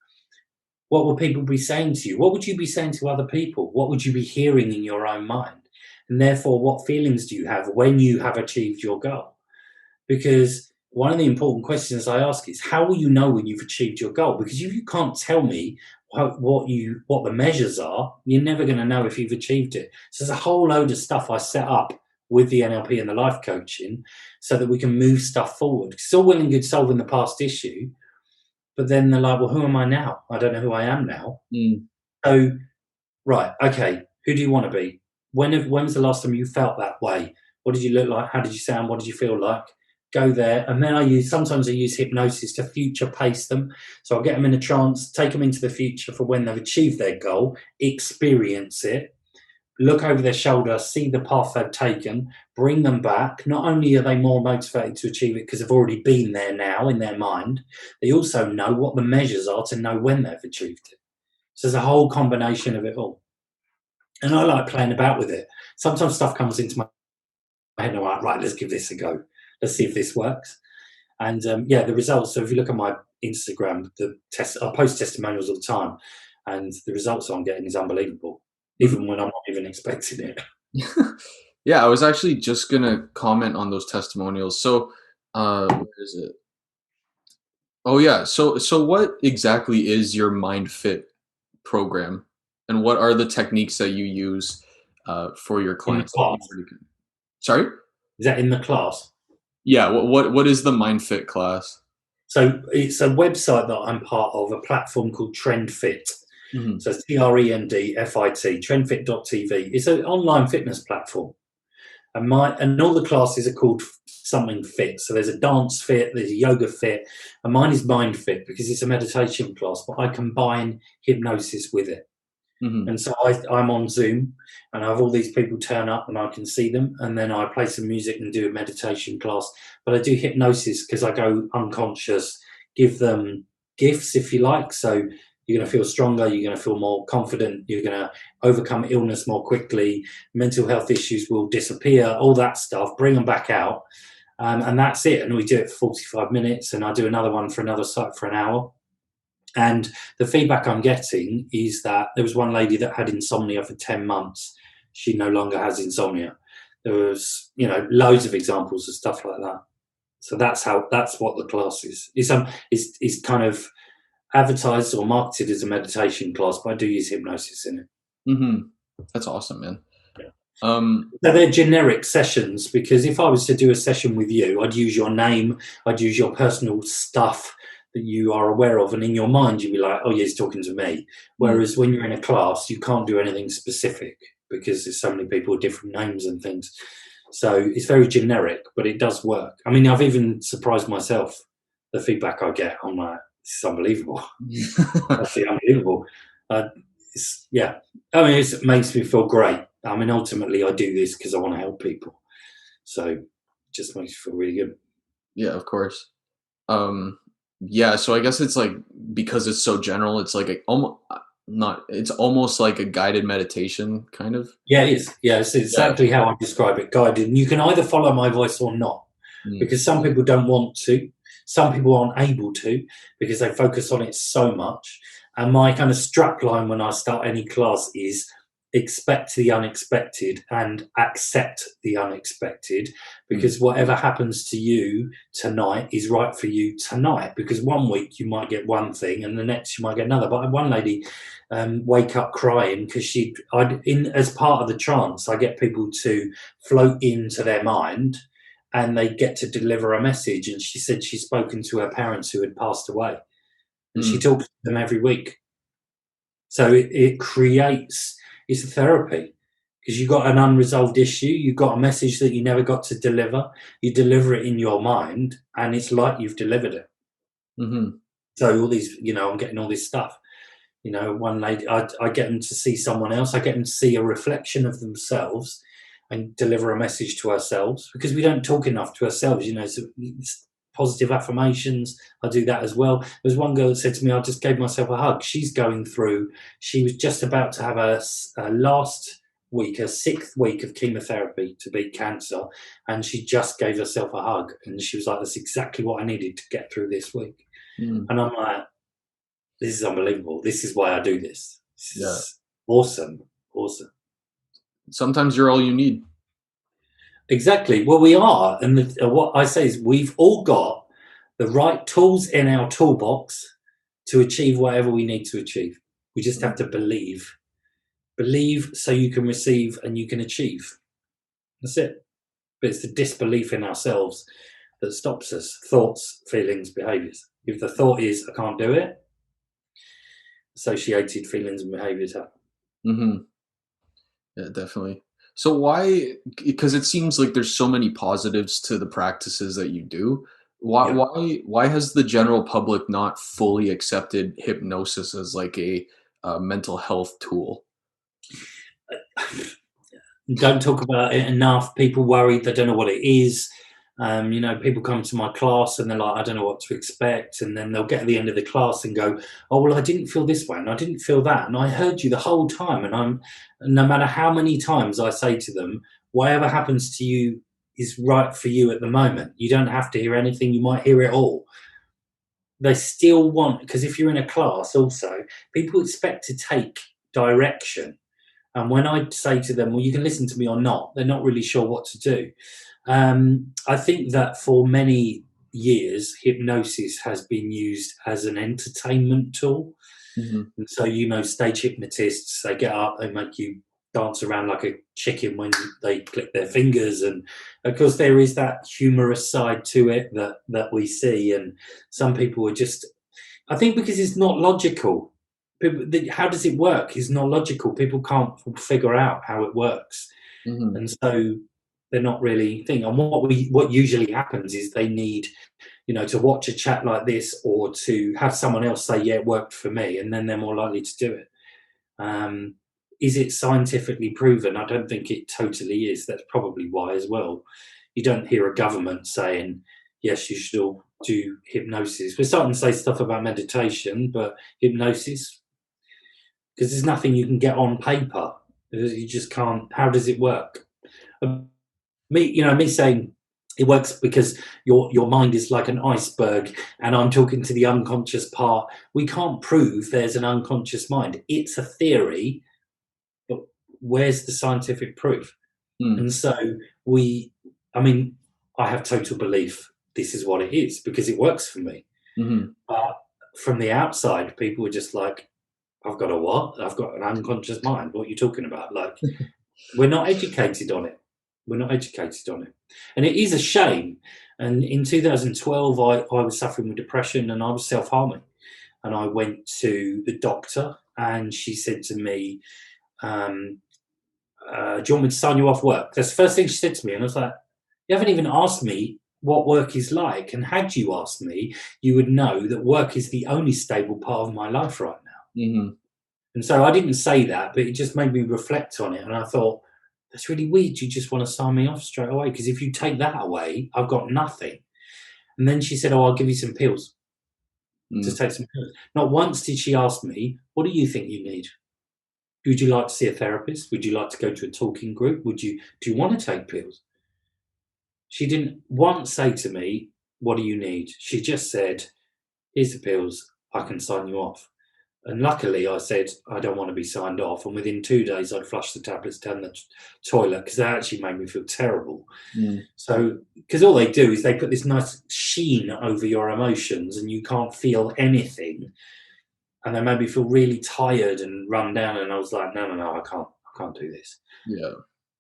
What would people be saying to you? What would you be saying to other people? What would you be hearing in your own mind? And therefore, what feelings do you have when you have achieved your goal? Because one of the important questions I ask is, how will you know when you've achieved your goal? Because if you can't tell me what the measures are, you're never going to know if you've achieved it. So there's a whole load of stuff I set up with the NLP and the life coaching so that we can move stuff forward. It's all well and good solving the past issue, but then they're like, well, who am I now? I don't know who I am now. So, right, okay, who do you want to be? When was the last time you felt that way? What did you look like? How did you sound? What did you feel like? Go there. And then sometimes I use hypnosis to future pace them. So I'll get them in a trance, take them into the future for when they've achieved their goal, experience it, look over their shoulder, see the path they've taken, bring them back. Not only are they more motivated to achieve it because they've already been there now in their mind, they also know what the measures are to know when they've achieved it. So there's a whole combination of it all. And I like playing about with it. Sometimes stuff comes into my head and I'm like, right, let's give this a go. Let's see if this works. And the results. So if you look at my Instagram, I post testimonials all the time, and the results I'm getting is unbelievable, even when I'm not even expecting it. Yeah, I was actually just gonna comment on those testimonials. So, where is it? Oh yeah. So what exactly is your Mind Fit program, and what are the techniques that you use for your In the clients? class. Sorry? Is that in the class? Yeah. What is the Mind Fit class? So it's a website that I'm part of, a platform called TrendFit. Mhm. So it's TrendFit, trendfit.tv. It's an online fitness platform. And all the classes are called something fit. So there's a dance fit, there's a yoga fit, and mine is Mind Fit because it's a meditation class, but I combine hypnosis with it. Mhm. And so I'm on Zoom and I have all these people turn up and I can see them, and then I play some music and do a meditation class. But I do hypnosis because I go unconscious, give them gifts, if you like. So you're going to feel stronger, you're going to feel more confident, you're going to overcome illness more quickly, mental health issues will disappear, all that stuff, bring them back out. And that's it. And we do it for 45 minutes, and I do another one for another site for an hour. And the feedback I'm getting is that there was one lady that had insomnia for 10 months. She no longer has insomnia. There was, loads of examples of stuff like that. So that's what the class is. It's kind of advertised or marketed as a meditation class, but I do use hypnosis in it. Mhm. That's awesome, man. Yeah. Um, So they're generic sessions, because if I was to do a session with you, I'd use your name, I'd use your personal stuff that you are aware of, and in your mind you'd be like, oh yeah, he's talking to me. Whereas when you're in a class, you can't do anything specific because there's so many people with different names and things. So it's very generic, but it does work. I mean, I've even surprised myself, the feedback I get. I'm like, this is unbelievable. Absolutely unbelievable. I mean, it makes me feel great. I mean, ultimately, I do this because I want to help people. So it just makes me feel really good. yeah, of course. Yeah, so I guess it's like, because it's so general, it's like it's almost like a guided meditation kind of. Yeah, it is. Yeah, it's exactly how I describe it, guided. And you can either follow my voice or not, Mm. because some people don't want to. Some people aren't able to because they focus on it so much. And my kind of strap line when I start any class is expect the unexpected and accept the unexpected, because whatever happens to you tonight is right for you tonight. Because one week you might get one thing and the next you might get another. But I had one lady wake up crying because as part of the trance, I get people to float into their mind and they get to deliver a message. And she said she's spoken to her parents who had passed away, and she talks to them every week. So it creates, it's a therapy, because you've got an unresolved issue, you've got a message that you never got to deliver, you deliver it in your mind, and it's like you've delivered it. Mm-hmm. So all these, I'm getting all this stuff. One lady, I get them to see someone else, I get them to see a reflection of themselves and deliver a message to ourselves, because we don't talk enough to ourselves. So positive affirmations, I do that as well. There's one girl that said to me, I just gave myself a hug. She was just about to have a last week, a 6th week of chemotherapy to beat cancer, and she just gave herself a hug, and she was like, that's exactly what I needed to get through this week. And I'm like, this is unbelievable. This is why I do this. This is awesome. Sometimes you're all you need. Exactly. Well, we are. And what I say is we've all got the right tools in our toolbox to achieve whatever we need to achieve. We just have to believe. Believe so you can receive and you can achieve. That's it. But it's the disbelief in ourselves that stops us. Thoughts, feelings, behaviours. If the thought is, I can't do it, associated feelings and behaviours happen. Yeah, definitely. So why, because it seems like there's so many positives to the practices that you do. Why has the general public not fully accepted hypnosis as like a mental health tool? Don't talk about it enough. People worry, they don't know what it is. People come to my class and they're like, I don't know what to expect. And then they'll get to the end of the class and go, oh, well, I didn't feel this way and I didn't feel that. And I heard you the whole time. And no matter how many times I say to them, whatever happens to you is right for you at the moment. You don't have to hear anything. You might hear it all. They still want, because if you're in a class also, people expect to take direction. And when I say to them, well, you can listen to me or not, they're not really sure what to do. I think that for many years, hypnosis has been used as an entertainment tool. And so, stage hypnotists, they get up, they make you dance around like a chicken when they click their fingers. And of course, there is that humorous side to it that we see. And some people are just, I think because it's not logical. How does it work is not logical. People can't figure out how it works. And so they're not really thinking. And what usually happens is they need, to watch a chat like this or to have someone else say, yeah, it worked for me, and then they're more likely to do it. Is it scientifically proven? I don't think it totally is. That's probably why as well. You don't hear a government saying, yes, you should all do hypnosis. We're starting to say stuff about meditation, but hypnosis, because there's nothing you can get on paper. You just can't. How does it work? Me saying it works because your mind is like an iceberg and I'm talking to the unconscious part. We can't prove there's an unconscious mind. It's a theory, but where's the scientific proof? And so I have total belief this is what it is because it works for me. But from the outside, people are just like, I've got a what? I've got an unconscious mind. What are you talking about? Like, we're not educated on it. And it is a shame. And in 2012, I was suffering with depression and I was self-harming. And I went to the doctor and she said to me, do you want me to sign you off work? That's the first thing she said to me. And I was like, you haven't even asked me what work is like. And had you asked me, you would know that work is the only stable part of my life right now. And so I didn't say that, but it just made me reflect on it. And I thought, that's really weird. You just want to sign me off straight away. Because if you take that away, I've got nothing. And then she said, oh, I'll give you some pills. Just take some pills. Not once did she ask me, what do you think you need? Would you like to see a therapist? Would you like to go to a talking group? Do you want to take pills? She didn't once say to me, what do you need? She just said, here's the pills. I can sign you off. And luckily, I said, I don't want to be signed off. And within 2 days, I'd flushed the tablets down the toilet because that actually made me feel terrible. So, because all they do is they put this nice sheen over your emotions and you can't feel anything. And they made me feel really tired and run down. And I was like, no, I can't do this. Yeah.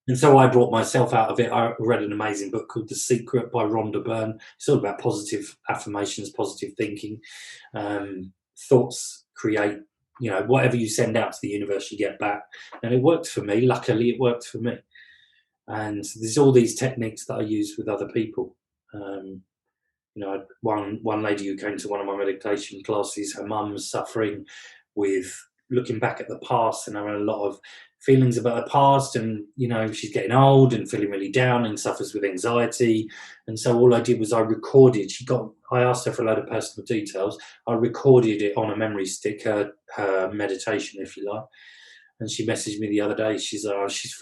And so I brought myself out of it. I read an amazing book called The Secret by Rhonda Byrne. It's all about positive affirmations, positive thinking. Thoughts create, whatever you send out to the universe, you get back. And it worked for me. Luckily, it worked for me. And there's all these techniques that I use with other people. One lady who came to one of my meditation classes, her mum was suffering with looking back at the past and having a lot of feelings about her past, and she's getting old and feeling really down and suffers with anxiety. And so all I did was I recorded. I asked her for a load of personal details. I recorded it on a memory stick, her meditation, if you like. And she messaged me the other day. She's like, she's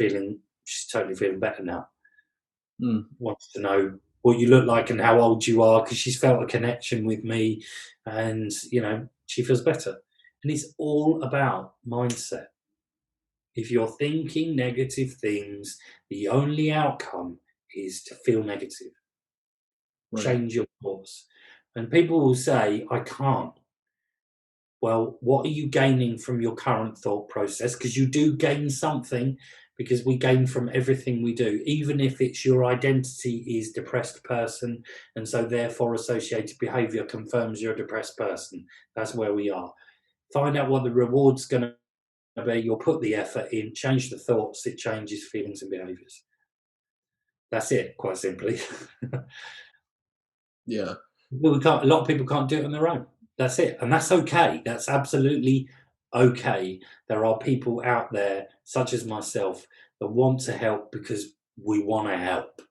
totally feeling better now. Wants to know what you look like and how old you are, because she's felt a connection with me, and she feels better. And it's all about mindset. If you're thinking negative things, the only outcome is to feel negative. Right. Change your thoughts. And people will say, I can't. Well, what are you gaining from your current thought process? Because you do gain something, because we gain from everything we do, even if it's your identity is depressed person, and so therefore associated behavior confirms you're a depressed person. That's where we are. Find out what the reward's going to be. You'll put the effort in, change the thoughts, it changes feelings and behaviors. That's it, quite simply. Yeah. A lot of people can't do it on their own. That's it. And that's okay. That's absolutely okay. There are people out there, such as myself, that want to help because we want to help.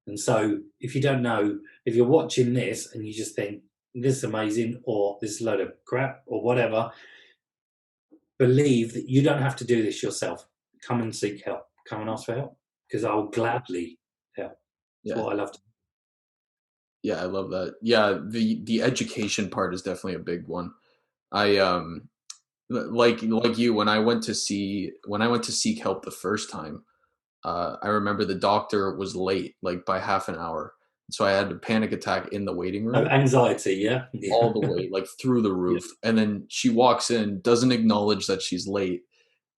And so if you don't know, if you're watching this and you just think, this is amazing, or this is a load of crap, or whatever, believe that you don't have to do this yourself. Come and seek help. Come and ask for help, because I'll gladly help. It's what I love to do. Yeah, I love that. Yeah, the education part is definitely a big one. I like you, when I went to seek help the first time, I remember the doctor was late, like by half an hour. So I had a panic attack in the waiting Oh, room, anxiety, yeah? all the way, like through the Yeah. roof. And then she walks in, doesn't acknowledge that she's late,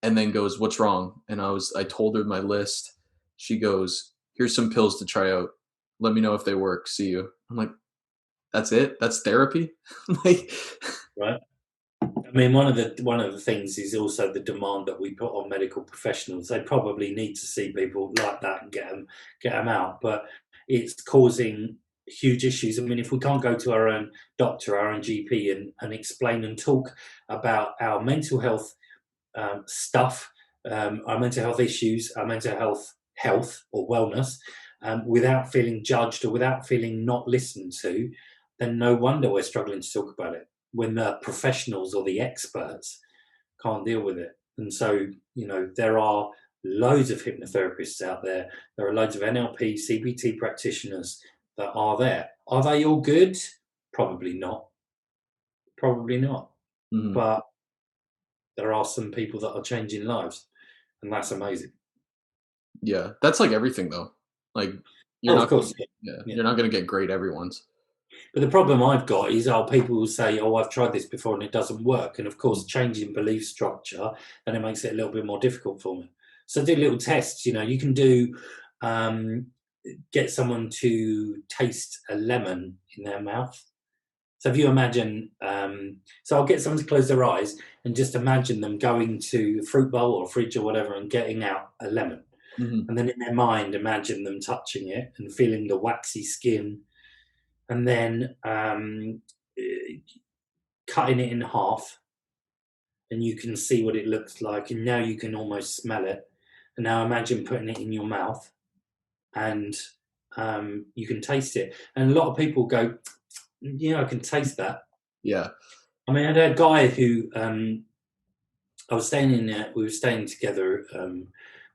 and then goes, "What's wrong?" And I told her my list. She goes, "Here's some pills to try out. Let me know if they work. See you." I'm like, "That's it? That's therapy?" Like, Right. I mean, one of the things is also the demand that we put on medical professionals. They probably need to see people like that and get them out, but it's causing huge issues. I mean, if we can't go to our own doctor, our own GP, and explain and talk about our mental health stuff, our mental health issues, our mental health or wellness, without feeling judged or without feeling not listened to, then no wonder we're struggling to talk about it when the professionals or the experts can't deal with it. And so, there are loads of hypnotherapists out there. There are loads of NLP, CBT practitioners that are there. Are they all good? Probably not. Probably not. mhm. But there are some people that are changing lives, and that's amazing. Yeah, that's like everything though. Like, you're Oh, of not course, yeah, yeah. you're not gonna get great everyone's. But the problem I've got is, people will say, "Oh, I've tried this before and it doesn't work." And of course, changing belief structure, then it makes it a little bit more difficult for me. So do little tests. You can do, um, get someone to taste a lemon in their mouth. So if you imagine, so I'll get someone to close their eyes and just imagine them going to a fruit bowl or a fridge or whatever and getting out a lemon. Mhm. And then in their mind, imagine them touching it and feeling the waxy skin, and then cutting it in half, and you can see what it looks like, and now you can almost smell it. And now imagine putting it in your mouth, and you can taste it. And a lot of people go, "Yeah, I can taste that." Yeah. I mean, I had a guy who, I was staying in there. We were staying together.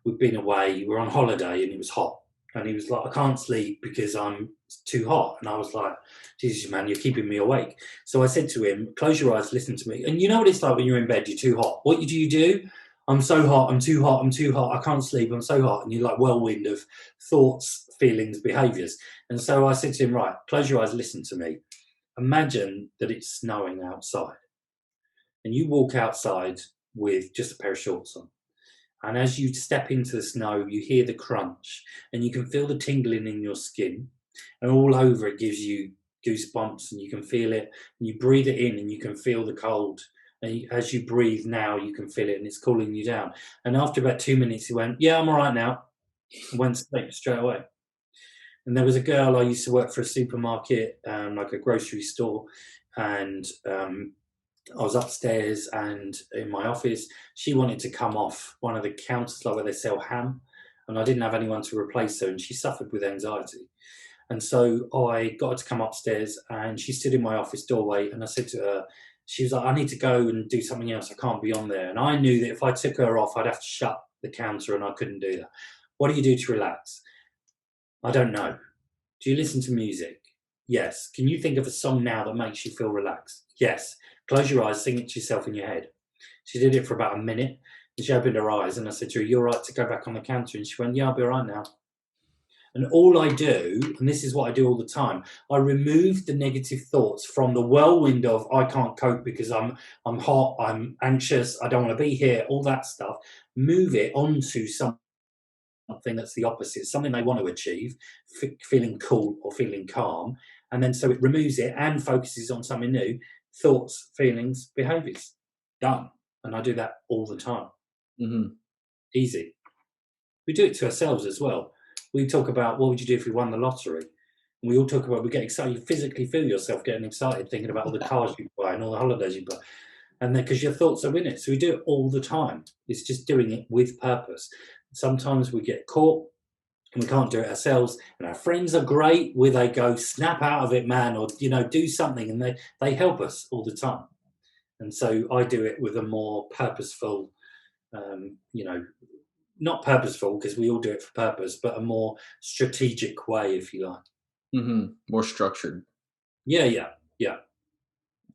We'd been away. We were on holiday, and it was hot. And he was like, "I can't sleep because I'm too hot." And I was like, "Jesus, man, you're keeping me awake." So I said to him, "Close your eyes, listen to me." And you know what it's like when you're in bed, you're too hot. What do you do? "I'm so hot. I'm too hot. I'm too hot. I can't sleep. I'm so hot." And you're like whirlwind of thoughts, feelings, behaviors. And so I said to him, "Right, close your eyes, listen to me. Imagine that it's snowing outside, and you walk outside with just a pair of shorts on. And as you step into the snow, you hear the crunch and you can feel the tingling in your skin. And all over it gives you goosebumps, and you can feel it. And you breathe it in and you can feel the cold. And as you breathe now, you can feel it and it's cooling you down." And after about 2 minutes, he went, "Yeah, I'm all right now." And went to sleep straight away. And there was a girl, I used to work for a supermarket, like a grocery store. And I was upstairs and in my office, she wanted to come off one of the counters, like where they sell ham, and I didn't have anyone to replace her, and she suffered with anxiety. And so I got her to come upstairs, and she stood in my office doorway, and I said to her, she was like, I need to go and do something else. I can't be on there. And I knew that if I took her off, I'd have to shut the counter, and I couldn't do that. What do you do to relax? I don't know. Do you listen to music? Yes. Can you think of a song now that makes you feel relaxed? Yes. Close your eyes, sing it to yourself in your head. She did it for about a minute, and she opened her eyes, and I said to her, you're right to go back on the counter. And she went, yeah, I'll be all right now. And all I do, and this is what I do all the time, I remove the negative thoughts from the whirlwind of I can't cope because I'm hot, I'm anxious, I don't want to be here, all that stuff. Move it onto something that's the opposite, something they want to achieve, feeling cool or feeling calm. And then so it removes it and focuses on something new, thoughts, feelings, behaviors. Done. And I do that all the time. Mm-hmm. Easy. We do it to ourselves as well. We talk about what would you do if we won the lottery? And we all talk about, we get excited, you physically feel yourself getting excited thinking about all the cars you buy and all the holidays you buy. And then because your thoughts are in it. So we do it all the time. It's just doing it with purpose. Sometimes we get caught and we can't do it ourselves. And our friends are great where they go, snap out of it, man, or do something, and they help us all the time. And so I do it with a more purposeful, not purposeful because we all do it for purpose, but a more strategic way, if you like. Mm-hmm. More structured. Yeah.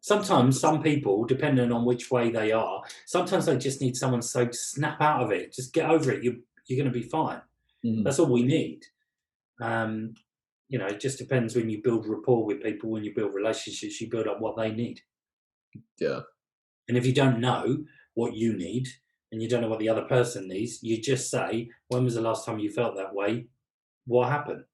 Sometimes some people, depending on which way they are, sometimes they just need someone to snap out of it, just get over it. You're going to be fine. Mm-hmm. That's all we need. It just depends when you build rapport with people, when you build relationships, you build up what they need. Yeah. And if you don't know what you need and you don't know what the other person needs, you just say, when was the last time you felt that way? What happened?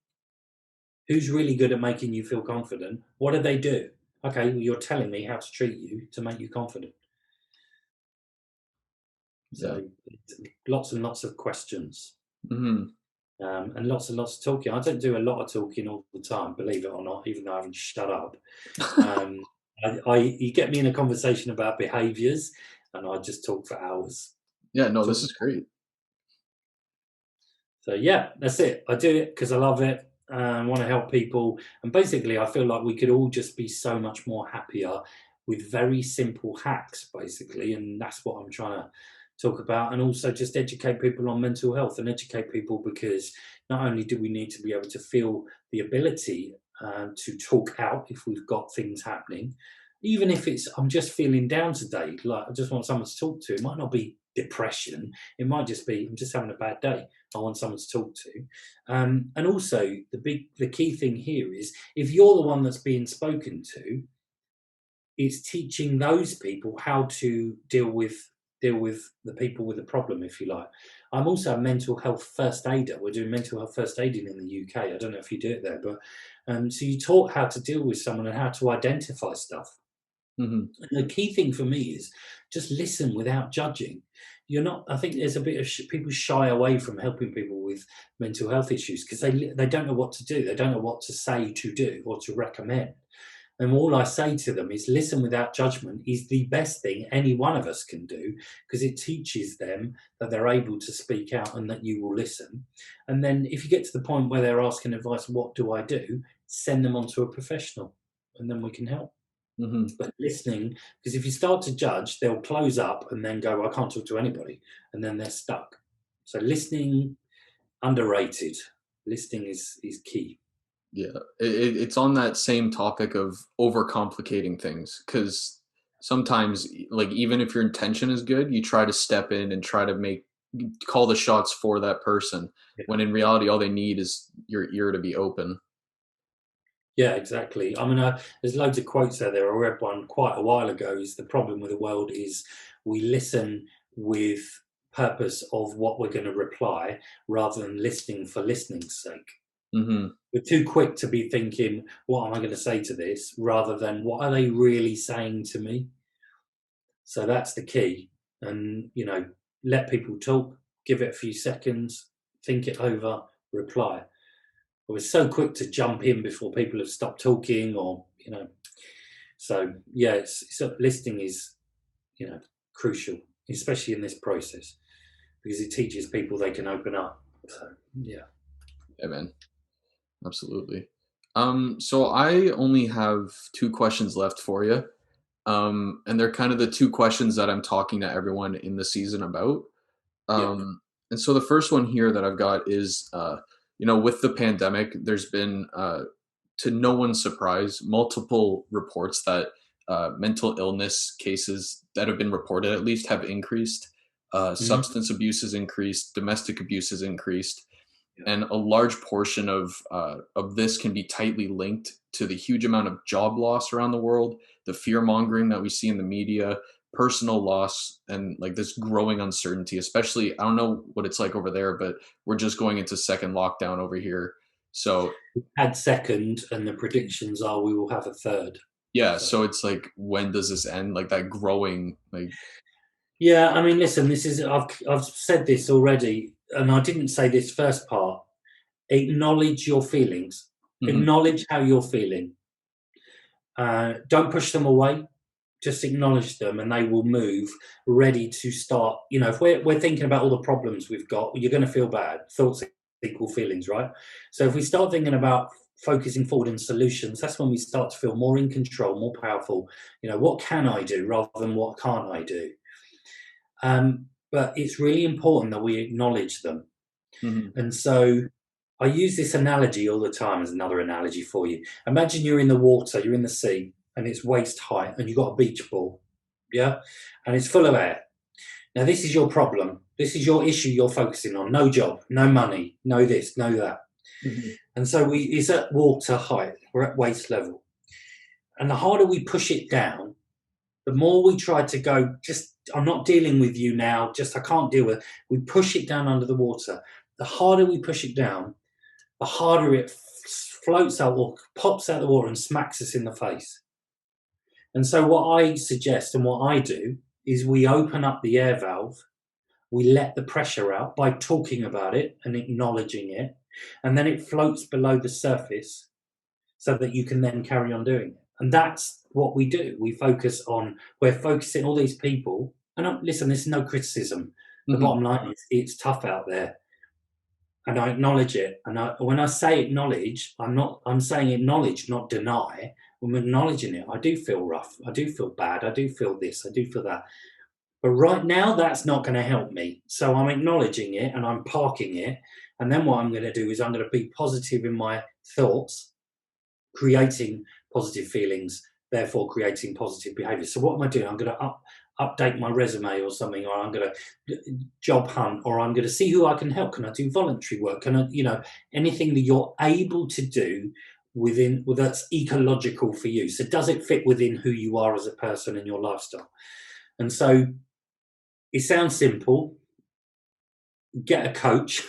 Who's really good at making you feel confident? What do they do? Okay, well, you're telling me how to treat you to make you confident. So lots and lots of questions. Mm-hmm. And lots and lots of talking. I don't do a lot of talking all the time, believe it or not, even though I haven't shut up. You get me in a conversation about behaviours, and I just talk for hours. Yeah, no, this is great. So yeah, that's it. I do it because I love it. I want to help people, and basically, I feel like we could all just be so much more happier with very simple hacks, basically, and that's what I'm trying to talk about. And also, just educate people on mental health and educate people because not only do we need to be able to feel the ability to talk out if we've got things happening, even if it's I'm just feeling down today, like I just want someone to talk to. It might not be depression. It might just be I'm just having a bad day. I want someone to talk to. And also the key thing here is if you're the one that's being spoken to, it's teaching those people how to deal with the people with the problem, if you like. I'm also a mental health first aider. We're doing mental health first aiding in the UK. I don't know if you do it there, but so you taught how to deal with someone and how to identify stuff. Mm-hmm. And the key thing for me is just listen without judging. You're not. I think there's a bit of people shy away from helping people with mental health issues because they don't know what to do. They don't know what to say to do or to recommend. And all I say to them is listen without judgment is the best thing any one of us can do because it teaches them that they're able to speak out and that you will listen. And then if you get to the point where they're asking advice, what do I do? Send them on to a professional and then we can help. Mm-hmm. But listening, because if you start to judge, they'll close up and then go, I can't talk to anybody. And then they're stuck. So listening, underrated. Listening is key. Yeah, it's on that same topic of overcomplicating things because sometimes, like, even if your intention is good, you try to step in and try to call the shots for that person when in reality, all they need is your ear to be open. Yeah, exactly. I mean, there's loads of quotes out there. I read one quite a while ago. Is the problem with the world is we listen with purpose of what we're going to reply rather than listening for listening's sake. Mm-hmm. We're too quick to be thinking, what am I going to say to this, rather than what are they really saying to me? So that's the key. And, let people talk, give it a few seconds, think it over, reply. We're so quick to jump in before people have stopped talking or, So yeah, listening is, crucial, especially in this process, because it teaches people they can open up. So yeah. Yeah, man. Absolutely. So I only have two questions left for you. And they're kind of the two questions that I'm talking to everyone in the season about. Yep. And so the first one here that I've got is, with the pandemic, there's been, to no one's surprise, multiple reports that mental illness cases that have been reported at least have increased. Mhm. Substance abuse has increased, domestic abuse has increased, Yep. and a large portion of this can be tightly linked to the huge amount of job loss around the world, the fear mongering that we see in the media, personal loss, and like this growing uncertainty. Especially, I don't know what it's like over there, but we're just going into second lockdown over here. So Had second, and the predictions are we will have a third. yeah, So so it's like, when does this end? Like that growing, like. yeah, I mean, listen, this is I've said this already, and I didn't say this first part. Acknowledge your feelings. Mhm, Acknowledge how you're feeling. Don't push them away. Just acknowledge them, and they will move ready to start. If we're thinking about all the problems we've got, you're going to feel bad. Thoughts equal feelings, right? So if we start thinking about focusing forward in solutions, that's when we start to feel more in control, more powerful. What can I do rather than what can't I do? But it's really important that we acknowledge them. mhm, And so I use this analogy all the time as another analogy for you. Imagine you're in the water, you're in the sea, and it's waist height, and you've got a beach ball, yeah? And it's full of air. Now, this is your problem. This is your issue you're focusing on. No job, no money, no this, no that. mhm, And so it's at water height, we're at waist level. And the harder we push it down, the more we try to go, just, I'm not dealing with you now, just, I can't deal with it. We push it down under the water. The harder we push it down, the harder it floats out or pops out of the water and smacks us in the face. And so, what I suggest and what I do is we open up the air valve, we let the pressure out by talking about it and acknowledging it, and then it floats below the surface so that you can then carry on doing it. And that's what we do. We're focusing all these people. And listen, there's no criticism. The mhm, bottom line is it's tough out there, and I acknowledge it. And when I say acknowledge, I'm saying acknowledge, not deny. I'm acknowledging it. I do feel rough. I do feel bad. I do feel this. I do feel that. But right now, that's not going to help me. So I'm acknowledging it and I'm parking it. And then what I'm going to do is I'm going to be positive in my thoughts, creating positive feelings, therefore creating positive behavior. So what am I doing? I'm going to update my resume or something, or I'm going to job hunt, or I'm going to see who I can help. Can I do voluntary work? Can I, anything that you're able to do that's ecological for you. So does it fit within who you are as a person and your lifestyle? And so it sounds simple. Get a coach,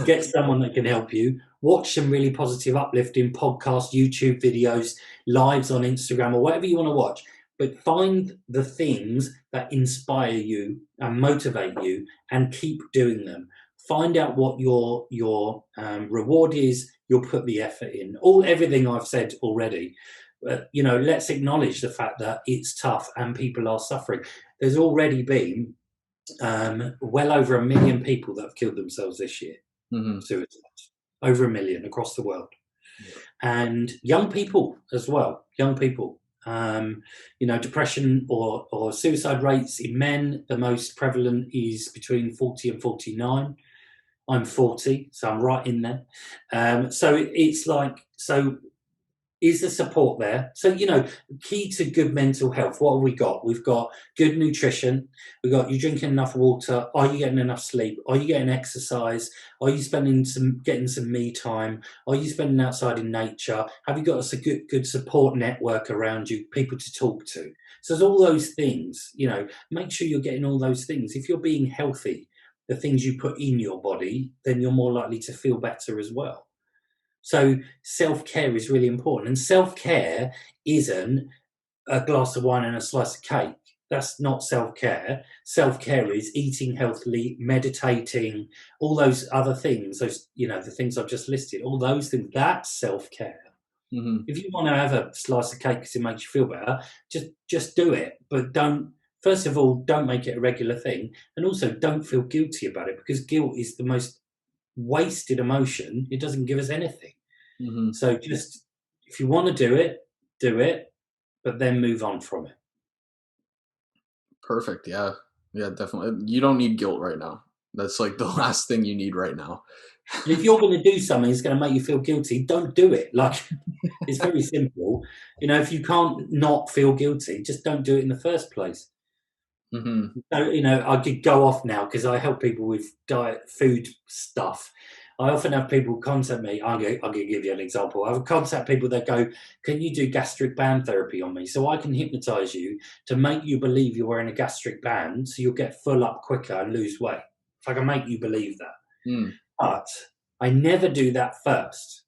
get someone that can help you. Watch some really positive, uplifting podcasts, YouTube videos, lives on Instagram, or whatever you want to watch. But find the things that inspire you and motivate you, and keep doing them. Find out what your reward is. You'll put the effort in. Everything I've said already. Let's acknowledge the fact that it's tough and people are suffering. There's already been well over 1 million people that have killed themselves this year. mhm. Suicides. Over 1 million across the world. Yeah. And young people as well. Young people. Depression or suicide rates in men, the most prevalent is between 40 and 49. I'm 40, so I'm right in there. So it's like, so is the support there? So, key to good mental health, what have we got? We've got good nutrition. We've got, you drinking enough water. Are you getting enough sleep? Are you getting exercise? Are you getting some me time? Are you spending outside in nature? Have you got us a good support network around you, people to talk to? So there's all those things, make sure you're getting all those things. If you're being healthy, the things you put in your body, then you're more likely to feel better as well. So self-care is really important. And self-care isn't a glass of wine and a slice of cake. That's not self-care. Self-care is eating healthily, meditating, all those other things, the things I've just listed, all those things, that's self-care. Hmm. If you want to have a slice of cake because it makes you feel better, just do it. But don't. First of all, don't make it a regular thing, and also don't feel guilty about it, because guilt is the most wasted emotion. It doesn't give us anything. Hmm. So just, if you want to do it, but then move on from it. Perfect. Yeah. Yeah, definitely. You don't need guilt right now. That's like the last thing you need right now. If you're going to do something that's going to make you feel guilty, don't do it. Like, it's very simple. If you can't not feel guilty, just don't do it in the first place. Hmm. So, I could go off now because I help people with diet, food stuff. I often have people contact me. I'm going to give you an example. I would contact people that go, "Can you do gastric band therapy on me?" So I can hypnotize you to make you believe you're wearing a gastric band, so you'll get full up quicker and lose weight. If I can make you believe that. Mm. But I never do that first,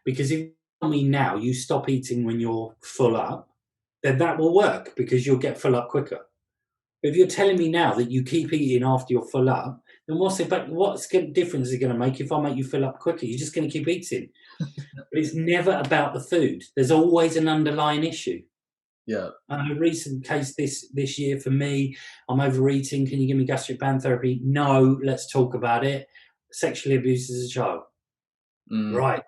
because if you tell me now you stop eating when you're full up, then that will work because you'll get full up quicker. But if you're telling me now that you keep eating after you're full up, then what's difference is it going to make if I make you fill up quicker? You're just going to keep eating. But it's never about the food. There's always an underlying issue. Yeah. A recent case this year for me, I'm overeating. Can you give me gastric band therapy? No, let's talk about it. Sexually abused as a child. Mm. Right.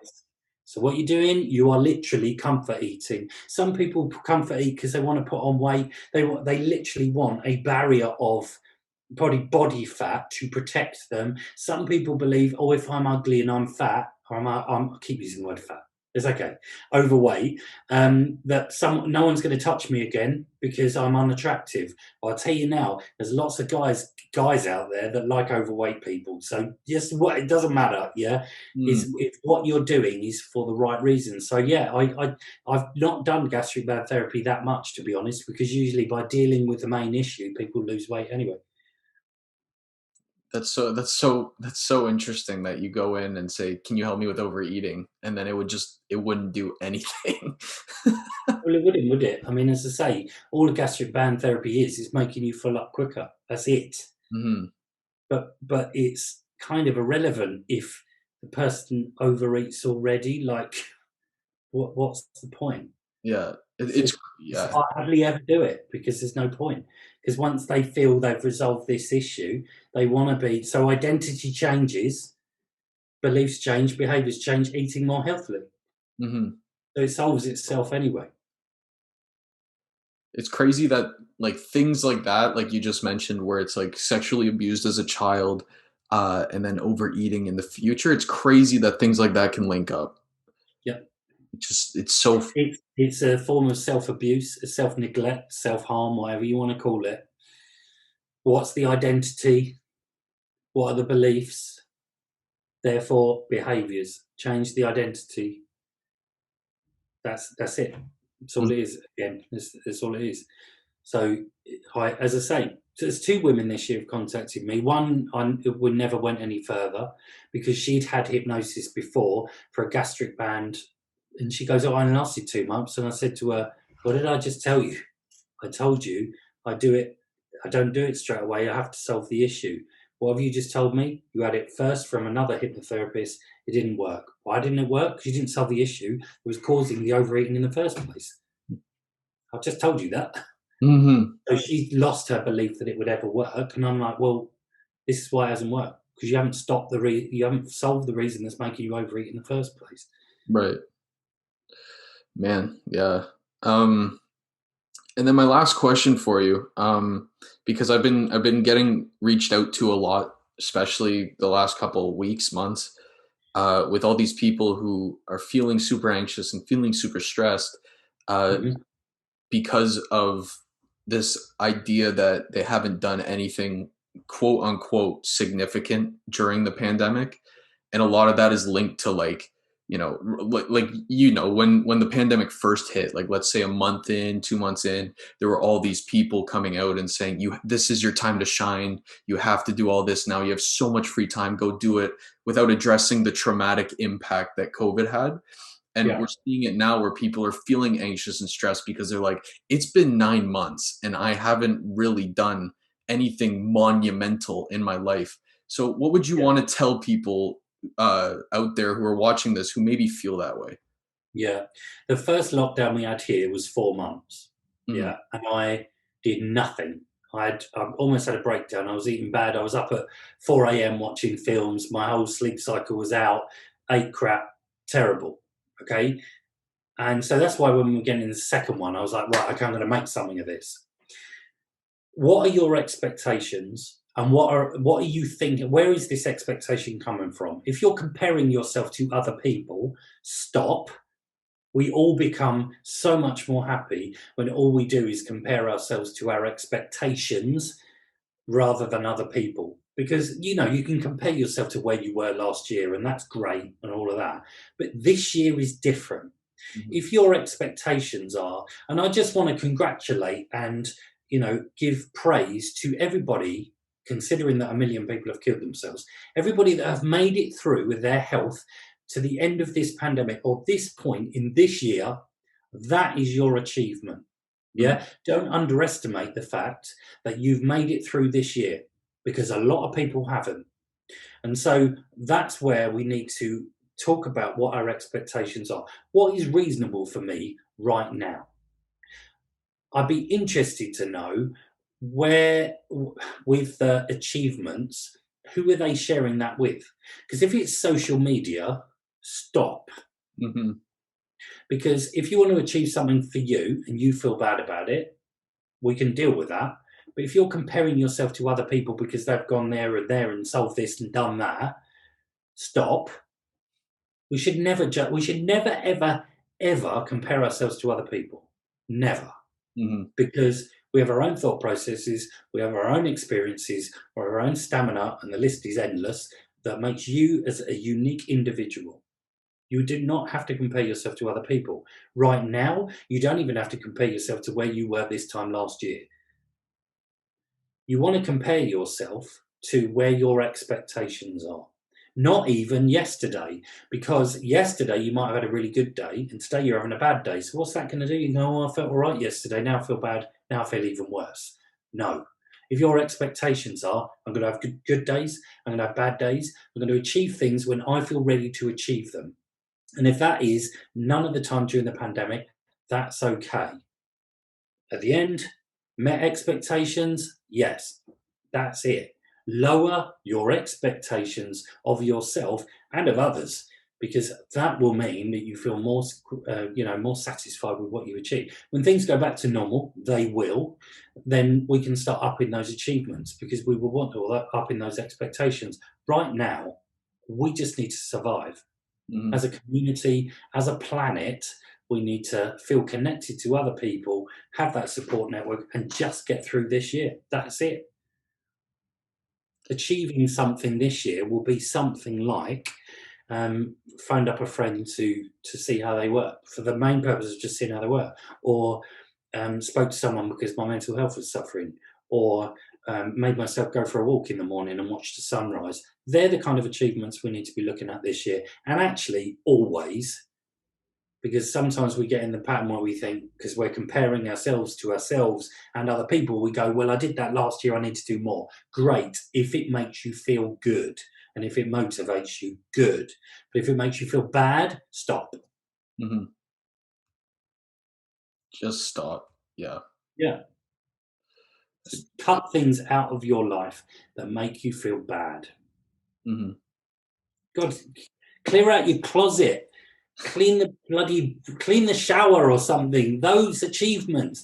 So what you're doing, you are literally comfort eating. Some people comfort eat because they want to put on weight. They literally want a barrier of body fat to protect them. Some people believe, oh, if I'm ugly and I'm fat, or I keep using the word fat. It's okay. Overweight, that no one's going to touch me again because I'm unattractive. I'll tell you now, there's lots of guys out there that like overweight people. So just what, it doesn't matter. Yeah, Mm. is if what you're doing is for the right reasons. So yeah, I've not done gastric band therapy that much, to be honest, because usually by dealing with the main issue, people lose weight anyway. That's so interesting that you go in and say, "Can you help me with overeating?" And then it wouldn't do anything. Well, it wouldn't, would it? I mean, as I say, all a gastric band therapy is making you fill up quicker. That's it. Hmm. But it's kind of irrelevant if the person overeats already. Like, what's the point? Yeah. So Yeah. I hardly ever do it because there's no point. Because once they feel they've resolved this issue, they want to be. So identity changes, beliefs change, behaviours change, eating more healthily. Hmm. So it solves itself anyway. It's crazy that like things like that, like you just mentioned, where it's like sexually abused as a child, and then overeating in the future. It's crazy that things like that can link up. Yep. It's so. It's a form of self-abuse, self-neglect, self-harm, whatever you want to call it. What's the identity? What are the beliefs? Therefore, behaviours. Change the identity. That's it. That's all it is. Again, that's all it is. So, as I say, there's two women this year have contacted me. One, we never went any further because she'd had hypnosis before for a gastric band, and she goes, "Oh, I lasted 2 months." And I said to her, "What did I just tell you? I told you I do it. I don't do it straight away. I have to solve the issue. What have you just told me? You had it first from another hypnotherapist. It didn't work. Why didn't it work? Because you didn't solve the issue that was causing the overeating in the first place. I just told you that." Hmm. So she lost her belief that it would ever work, and I'm like, well, this is why it hasn't worked, because you haven't you haven't solved the reason that's making you overeat in the first place. Right. Man. Yeah. Um, and then my last question for you, because I've been getting reached out to a lot, especially the last couple of weeks, months, with all these people who are feeling super anxious and feeling super stressed, uh, Mhm. because of this idea that they haven't done anything quote unquote significant during the pandemic. And a lot of that is linked to like, when the pandemic first hit, like let's say a month in, 2 months in, there were all these people coming out and saying, this is your time to shine, you have to do all this now, you have so much free time, go do it, without addressing the traumatic impact that COVID had. And Yeah. we're seeing it now where people are feeling anxious and stressed because they're like, it's been 9 months and I haven't really done anything monumental in my life. So, what would you Yeah. want to tell people out there who are watching this who maybe feel that way? Yeah. The first lockdown we had here was 4 months. Mm. Yeah. And I did nothing. I almost had a breakdown. I was eating bad. I was up at 4 a.m. watching films. My whole sleep cycle was out. Ate crap. Terrible. Okay. And so that's why when we were getting the second one, I was like, right, okay, I'm going to make something of this. What are your expectations? And what are you thinking? Where is this expectation coming from? If you're comparing yourself to other people, stop. We all become so much more happy when all we do is compare ourselves to our expectations rather than other people. Because, you can compare yourself to where you were last year, and that's great and all of that. But this year is different. Mhm. If your expectations are, and I just want to congratulate and, give praise to everybody, considering that 1 million people have killed themselves, everybody that have made it through with their health to the end of this pandemic or this point in this year, that is your achievement. Mhm. Yeah. Don't underestimate the fact that you've made it through this year, because a lot of people haven't. And so that's where we need to talk about what our expectations are. What is reasonable for me right now? I'd be interested to know where, with the achievements, who are they sharing that with? Because if it's social media, stop. Mhm. Because if you want to achieve something for you and you feel bad about it, we can deal with that. But if you're comparing yourself to other people because they've gone there and there and solved this and done that, stop. We should never ever ever compare ourselves to other people. Never. Mhm. Because we have our own thought processes, we have our own experiences, or our own stamina, and the list is endless, that makes you as a unique individual. You do not have to compare yourself to other people. Right now, you don't even have to compare yourself to where you were this time last year. You want to compare yourself to where your expectations are. Not even yesterday, because yesterday you might have had a really good day and today you're having a bad day. So what's that going to do? You go, oh, I felt all right yesterday. Now I feel bad. Now I feel even worse. No. If your expectations are, I'm going to have good days, I'm going to have bad days, I'm going to achieve things when I feel ready to achieve them. And if that is none of the time during the pandemic, that's okay. At the end, met expectations? Yes, that's it. Lower your expectations of yourself and of others, because that will mean that you feel more satisfied with what you achieve. When things go back to normal, they will. Then we can start upping those achievements, because we will want to up in those expectations. Right now, we just need to survive Mhm. as a community, as a planet. We need to feel connected to other people, have that support network, and just get through this year. That's it. Achieving something this year will be something like phoned up a friend to see how they were, for the main purpose of just seeing how they were, or spoke to someone because my mental health was suffering, or made myself go for a walk in the morning and watch the sunrise. They're the kind of achievements we need to be looking at this year, and actually always. Because sometimes we get in the pattern where we think, because we're comparing ourselves to ourselves and other people, we go, well, I did that last year, I need to do more. Great, if it makes you feel good and if it motivates you, good. But if it makes you feel bad, stop. Mhm. Just stop. Yeah. Yeah. Cut things out of your life that make you feel bad. Mhm. God, clear out your closet. Clean the shower or something. Those are achievements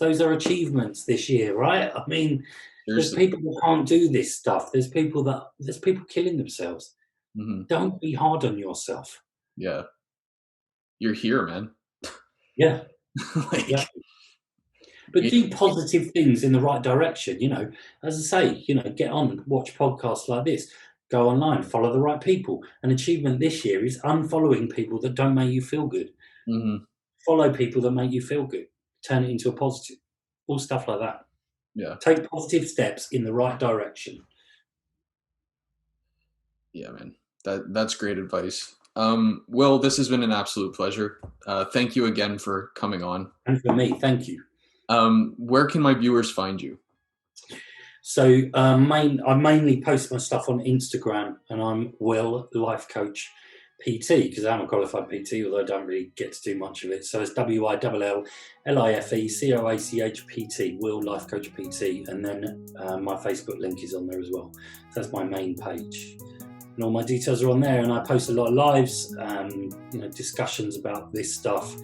this year, right? I mean, there's Seriously. people that can't do this stuff. There's people killing themselves. Mhm. Don't be hard on yourself. Yeah. You're here, man. Yeah, Like, exactly. But you do positive things in the right direction. As I say, get on, watch podcasts like this, go online, follow the right people. An achievement this year is unfollowing people that don't make you feel good. Mhm. Follow people that make you feel good. Turn it into a positive. All stuff like that. Yeah. Take positive steps in the right direction. Yeah, man. That's great advice. Will, this has been an absolute pleasure. Thank you again for coming on. And for me, thank you. Where can my viewers find you? So I mainly post my stuff on Instagram, and I'm Will Life Coach. PT, because I'm a qualified PT, although I don't really get to do much of it. So it's WILLLIFE Will Life Coach PT, and then my Facebook link is on there as well. So that's my main page, and all my details are on there. And I post a lot of lives, discussions about this stuff,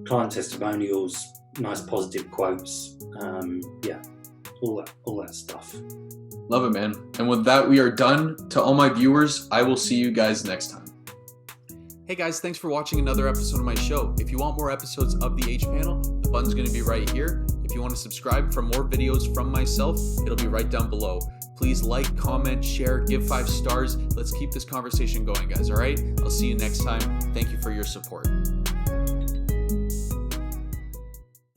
client testimonials, nice positive quotes, all that stuff. Love it, man. And with that, we are done. To all my viewers, I will see you guys next time. Hey guys, thanks for watching another episode of my show. If you want more episodes of the H Panel, the button's going to be right here. If you want to subscribe for more videos from myself, it'll be right down below. Please like, comment, share, give 5 stars. Let's keep this conversation going, guys, all right? I'll see you next time. Thank you for your support.